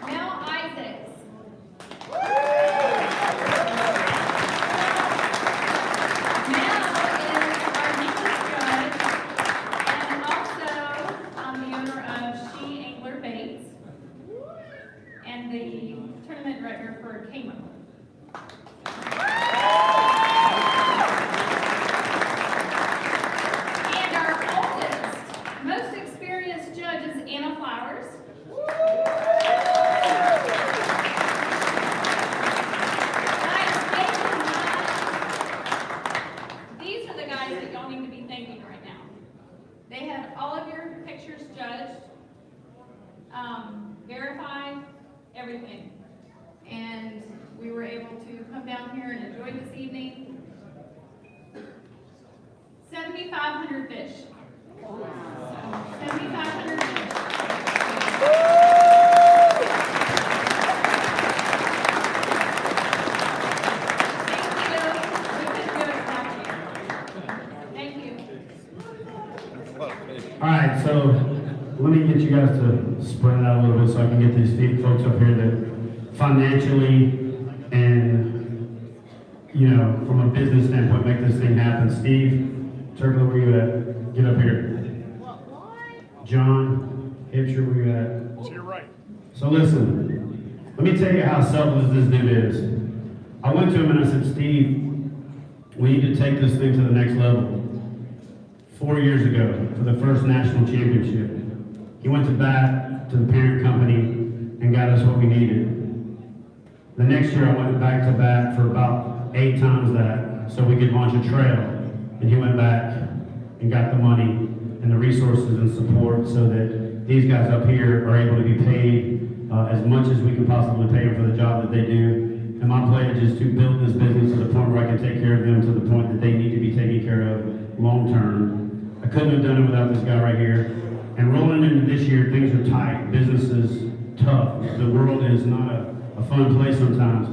Mel Isaacs. Mel is our newest judge, and also I'm the owner of Anglr Baits and the tournament director for Camo. And our oldest, most experienced judge is Anna Flowers. These are the guys that y'all need to be thanking right now. They have all of your pictures judged, verified, everything. And we were able to come down here and enjoy this evening. 7,500 fish. 7,500 fish. Thank you. All right, so let me get you guys to spread out a little bit so I can get these folks up here that financially and, from a business standpoint, make this thing happen. Steve, Turkle, where you at? Get up here. John, Hipsher, where you at? To your right. So listen, let me tell you how selfless this dude is. I went to him and I said, Steve, we need to take this thing to the next level. 4 years ago, for the first national championship, he went to bat to the parent company and got us what we needed. The next year I went back to bat for about 8 times that so we could launch a trail. And he went back and got the money and the resources and support so that these guys up here are able to be paid as much as we can possibly pay them for the job that they do. And my pledge is to build this business to the point where I can take care of them to the point that they need to be taken care of long term. I couldn't have done it without this guy right here. And rolling into this year, things are tight, business is tough. The world is not a fun place sometimes.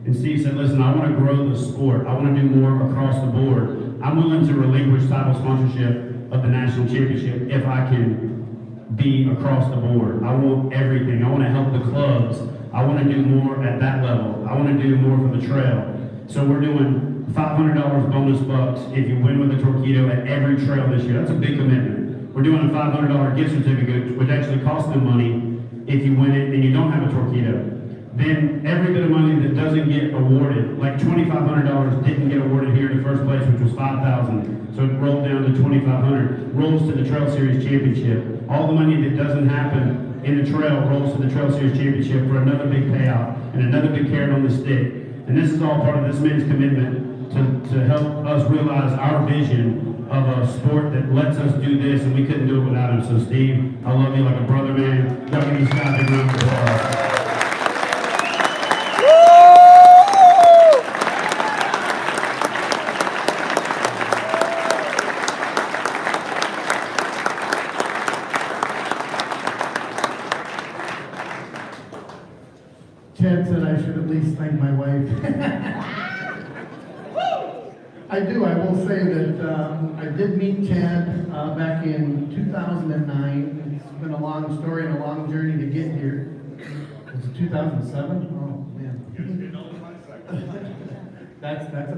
And Steve said, listen, I want to grow the sport. I want to do more across the board. I'm willing to relinquish title sponsorship of the national championship if I can be across the board. I want everything. I want to help the clubs. I want to do more at that level. I want to do more for the trail. So we're doing $500 bonus bucks if you win with a Torqeedo at every trail this year. That's a big commitment. We're doing a $500 gift certificate, which actually costs them money if you win it and you don't have a Torqeedo. Then every bit of money that doesn't get awarded, like $2,500 didn't get awarded here in the first place, which was $5,000. So it rolled down to $2,500, rolls to the Trail Series Championship. All the money that doesn't happen in the trail rolls to the Trail Series Championship for another big payout and another big carrot on the stick. And this is all part of this man's commitment to help us realize our vision of a sport that lets us do this, and we couldn't do it without him. So Steve, I love you like a brother, man. Y'all give these guys a round of applause. Ted said I should at least thank my wife. I do. I will say that I did meet Ted back in 2009. It's been a long story and a long journey to get here. It's 2007? Oh, man. That's a fact.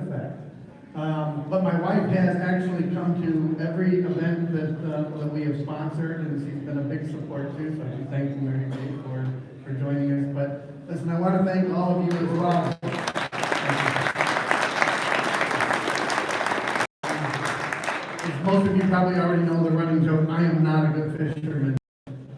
But my wife has actually come to every event that we have sponsored, and she's been a big support too, so I do thank you, Mary Kate, for joining us. But listen, I want to thank all of you as well. As most of you probably already know the running joke, I am not a good fisherman.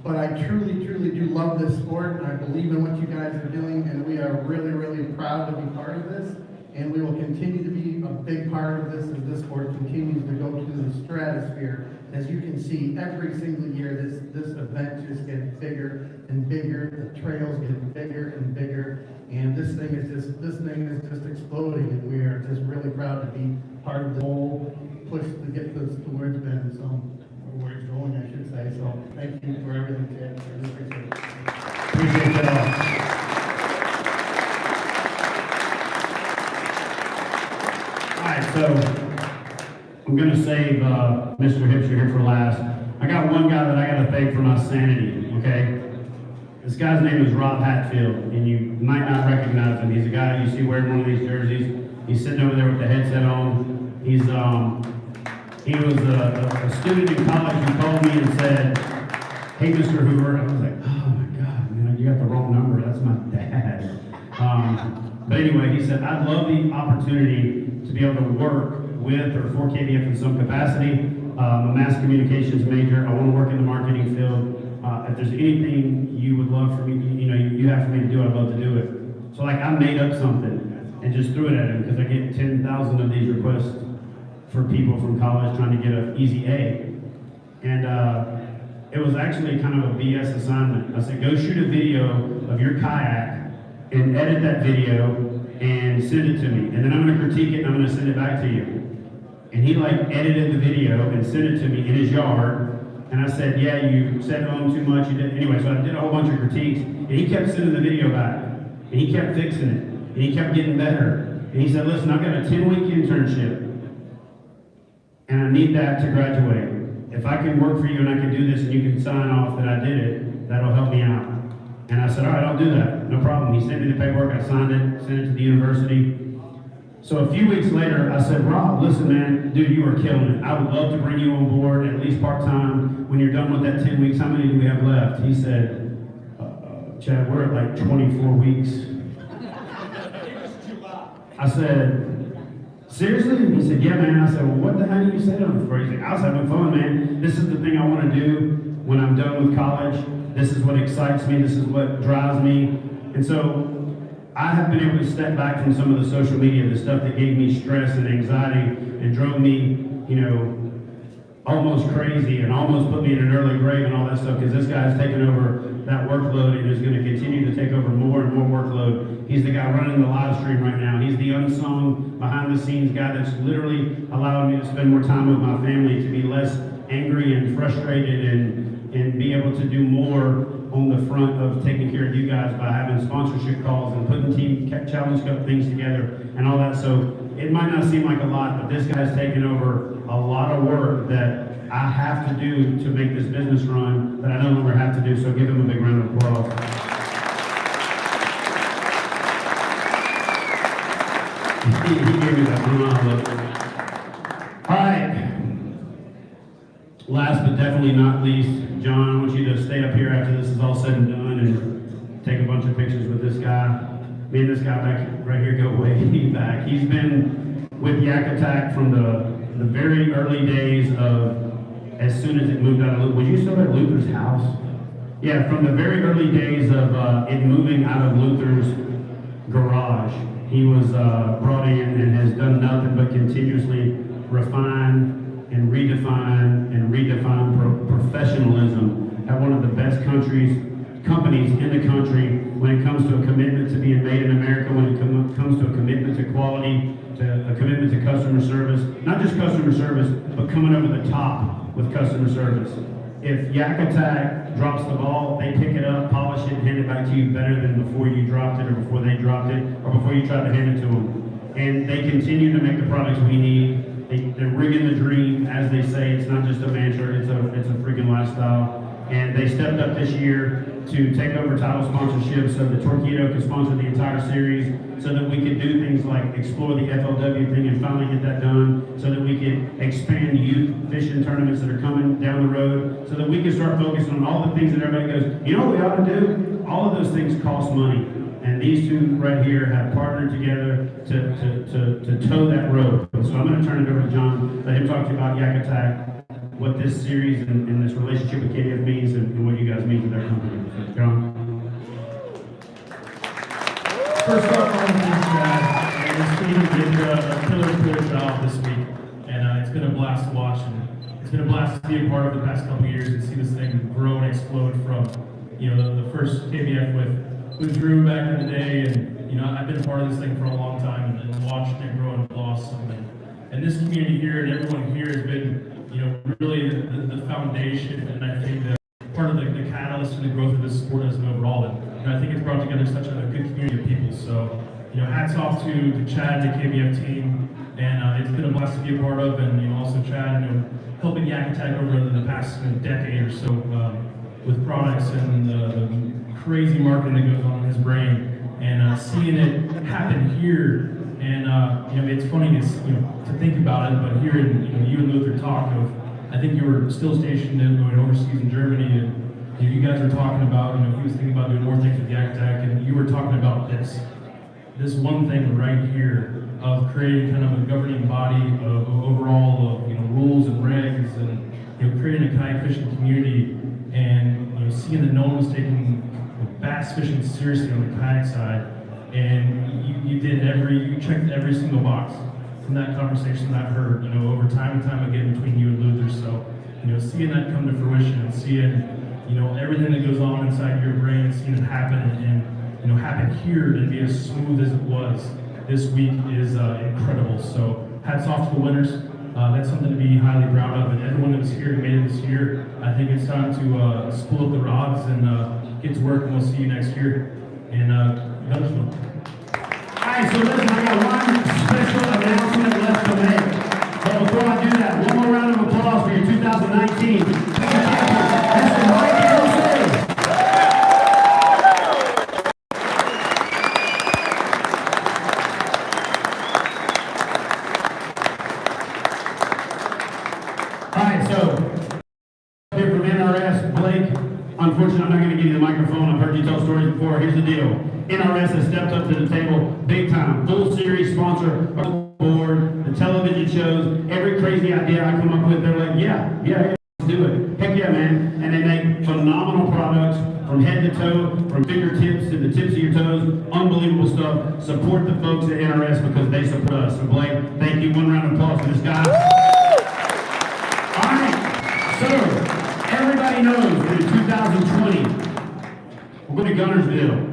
But I truly, truly do love this sport, and I believe in what you guys are doing, and we are really, really proud to be part of this. And we will continue to be a big part of this as this sport continues to go to the stratosphere. As you can see, every single year, this event just gets bigger and bigger. The trails get bigger and bigger, and this thing is just exploding. And we are just really proud to be part of the whole push to get this to where it's been. So, or where it's going, I should say. So, thank you for everything, Ted. I really appreciate it. Appreciate it all. Alright, so I'm going to save Mr. Hipster here for last. I got one guy that I got to thank for my sanity, okay? This guy's name is Rob Hatfield, and you might not recognize him. He's a guy you see wearing one of these jerseys. He's sitting over there with the headset on. He was a student in college who called me and said, "Hey, Mr. Hoover." I was like, "Oh my God, man, you got the wrong number. That's my dad." But anyway, he said, "I'd love the opportunity to be able to work with or for KBF in some capacity. I'm a mass communications major. I want to work in the marketing field. If there's anything you would love for me, you have for me to do, I'd love to do it." So like I made up something and just threw it at him because I get 10,000 of these requests for people from college trying to get an easy A. And it was actually kind of a BS assignment. I said, go shoot a video of your kayak and edit that video and send it to me. And then I'm gonna critique it and I'm gonna send it back to you. And he like edited the video and sent it to me in his yard. And I said, yeah, you said too much, you did. Anyway, so I did a whole bunch of critiques and he kept sending the video back. And he kept fixing it. And he kept getting better. And he said, listen, I've got a 10-week internship. And I need that to graduate. If I can work for you and I can do this and you can sign off that I did it, that'll help me out. And I said, all right, I'll do that, no problem. He sent me the paperwork, I signed it, sent it to the university. So a few weeks later, I said, Rob, listen, man, dude, you are killing it. I would love to bring you on board, at least part-time. When you're done with that 10 weeks, how many do we have left? He said, Chad, we're at like 24 weeks. I said, seriously? And he said, yeah, man. I said, well, what the hell did you say to him before? He's like, I was having fun, man. This is the thing I want to do when I'm done with college. This is what excites me. This is what drives me. And so I have been able to step back from some of the social media, the stuff that gave me stress and anxiety and drove me, almost crazy and almost put me in an early grave and all that stuff, because this guy's taken over that workload and is going to continue to take over more and more workload. He's the guy running the live stream right now. He's the unsung, behind-the-scenes guy that's literally allowing me to spend more time with my family, to be less angry and frustrated and be able to do more on the front of taking care of you guys by having sponsorship calls and putting team challenge cup things together and all that. So it might not seem like a lot, but this guy's taken over a lot of work that I have to do to make this business run that I no longer have to do. So give him a big round of applause. He gave me that look. All right. Last but definitely not least, John, I want you to stay up here after this is all said and done and take a bunch of pictures with this guy. Me and this guy back right here go way back. He's been with YakAttack from the very early days of, as soon as it moved out of Luther. Was you still at Luther's house? Yeah, from the very early days of it moving out of Luther's garage. He was brought in and has done nothing but continuously refine and redefine professionalism at one of the best companies in the country when it comes to a commitment to being made in America, when it comes to a commitment to quality, to a commitment to customer service, not just customer service, but coming over the top with customer service. If YakAttack drops the ball, they pick it up, polish it, and hand it back to you better than before you dropped it, or before they dropped it, or before you tried to hand it to them. And they continue to make the products we need. They're rigging the dream, as they say. It's not just a mantra, it's a freaking lifestyle. And they stepped up this year to take over title sponsorship so that Torqeedo could sponsor the entire series, so that we could do things like explore the FLW thing and finally get that done, so that we could expand youth fishing tournaments that are coming down the road, so that we can start focusing on all the things that everybody goes, you know what we ought to do? All of those things cost money. And these two right here have partnered together to tow that rope. So I'm going to turn it over to John, let him talk to you about YakAttack, what this series and this relationship with KBF means, and what you guys mean to their company. So, John. First off, I want to thank you guys. And Stephen did a killer job this week, and it's been a blast to watch. And it's been a blast to be a part of the past couple of years and see this thing grow and explode from, you know, the first KBF with Drew back in the day, and you know, I've been a part of this thing for a long time, and watching it grow and blossom. And this community here and everyone here has been, you know, really the foundation, and I think that part of the catalyst for the growth of this sport as an overall. And I think it's brought together such a good community of people. So, you know, hats off to Chad and the KBF team, and it's been a blast to be a part of. And you know, also Chad, you know, helping YakAttack over the past decade or so with products and the crazy marketing that goes on in his brain, and seeing it happen here. And you know, it's funny to think about it, but hearing you and Luther talk of, I think you were still stationed overseas in Germany, and you guys were talking about, he was thinking about doing more things with YakAttack, and you were talking about this one thing right here of creating kind of a governing body of overall of rules and regs, and creating a kayak fishing community, and seeing that no one was taking bass fishing seriously on the kayak side, and you checked every single box from that conversation that I've heard, over time and time again between you and Luther. So, seeing that come to fruition and seeing, everything that goes on inside your brain, seeing it happen and happen here and be as smooth as it was this week is incredible. So, hats off to the winners. That's something to be highly proud of, and everyone that was here and made it this year. I think it's time to spool up the rods and get to work, and we'll see you next year. And that was fun. Alright, so listen, I got one special announcement left to make. But before I do that, one more round of applause for your 2019 Mr. Marty Elsea. Alright, so here from NRS, Blake. Unfortunately, I'm not going to give you the microphone. I've heard you tell stories before. Here's the deal. NRS has stepped up to the table big time. Full series sponsor, board, the television shows, every crazy idea I come up with, they're like, yeah, let's do it. Heck yeah, man. And they make phenomenal products from head to toe, from fingertips to the tips of your toes. Unbelievable stuff. Support the folks at NRS because they support us. So Blake, thank you. One round of applause for this guy. All right, so everybody knows that in 2020, we're going to Gunnersville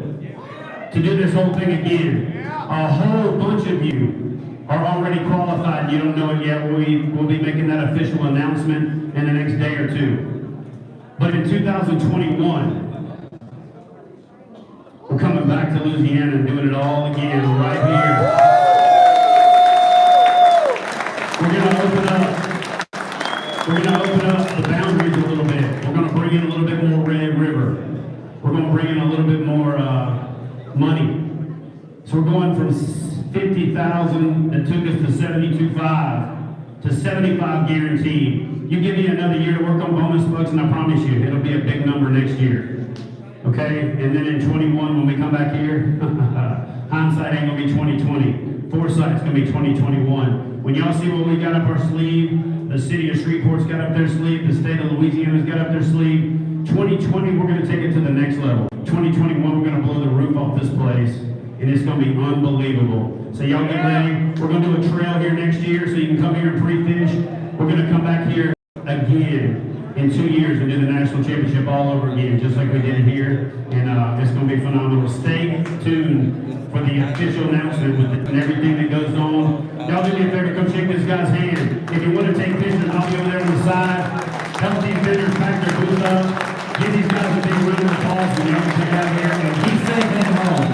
to do this whole thing again. A whole bunch of you are already qualified. You don't know it yet. We'll be making that official announcement in the next day or two. But in 2021, we're coming back to Louisiana and doing it all again right here. We're going to open up the boundaries a little bit. We're going to bring in a little bit more Red River. We're going to bring in a little bit more money. So we're going from 50,000 that took us to 72.5 to 75 guaranteed. You give me another year to work on bonus bucks, and I promise you, it'll be a big number next year. Okay? And then in 21, when we come back here, hindsight ain't gonna be 2020. Foresight's gonna be 2021. When y'all see what we got up our sleeve, the city of Shreveport's got up their sleeve, the state of Louisiana's got up their sleeve. 2020, we're gonna take it to the next level. 2021, we're gonna blow the roof off this place, and it's gonna be unbelievable. So y'all get ready. We're gonna do a trail here next year, so you can come here and pre-fish. We're gonna come back here again in 2 years and do the national championship all over again, just like we did it here. And it's gonna be phenomenal. Stay tuned for the official announcement and everything that goes on. Y'all do me a favor, come shake this guy's hand. If you want to take pictures, I'll be over there on the side. Help these vendors pack their booth up. Give these guys a big round of applause when y'all can check out here, and keep safe and home.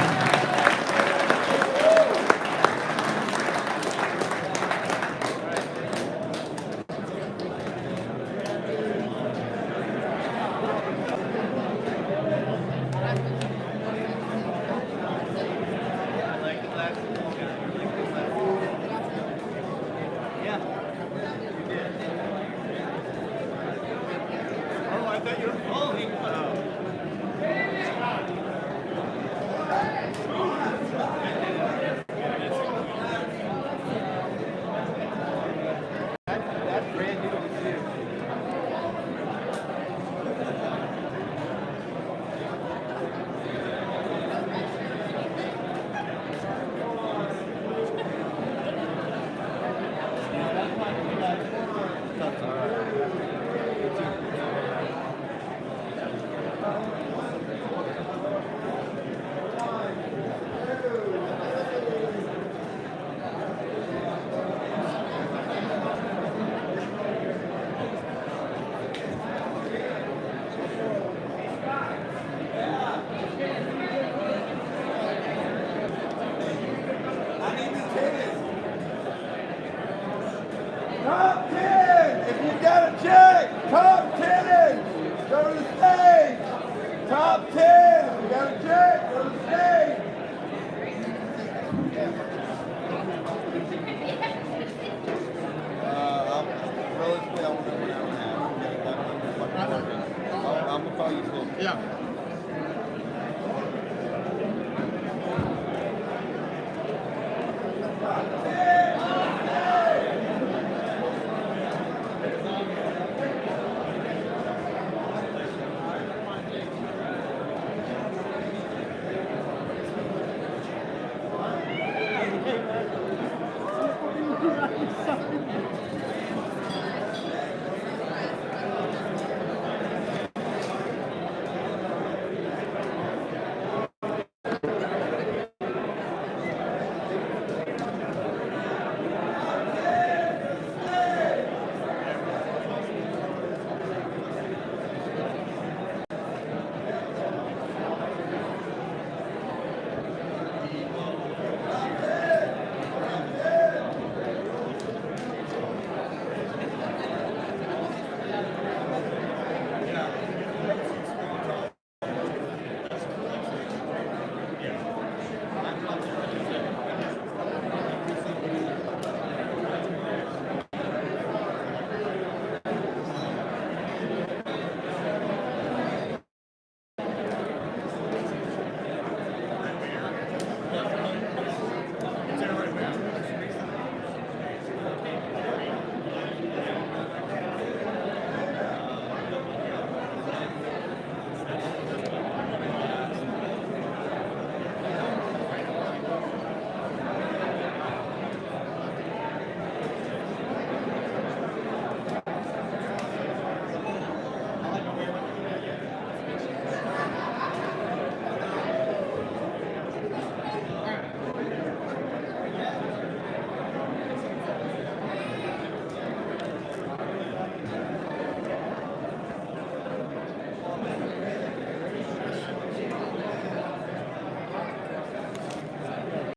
got a check. Top 10. Go to the stage. Top 10. If you got a check, go to the stage. Relatively, I want to go an hour and a half. I'm gonna call you slow. Yeah.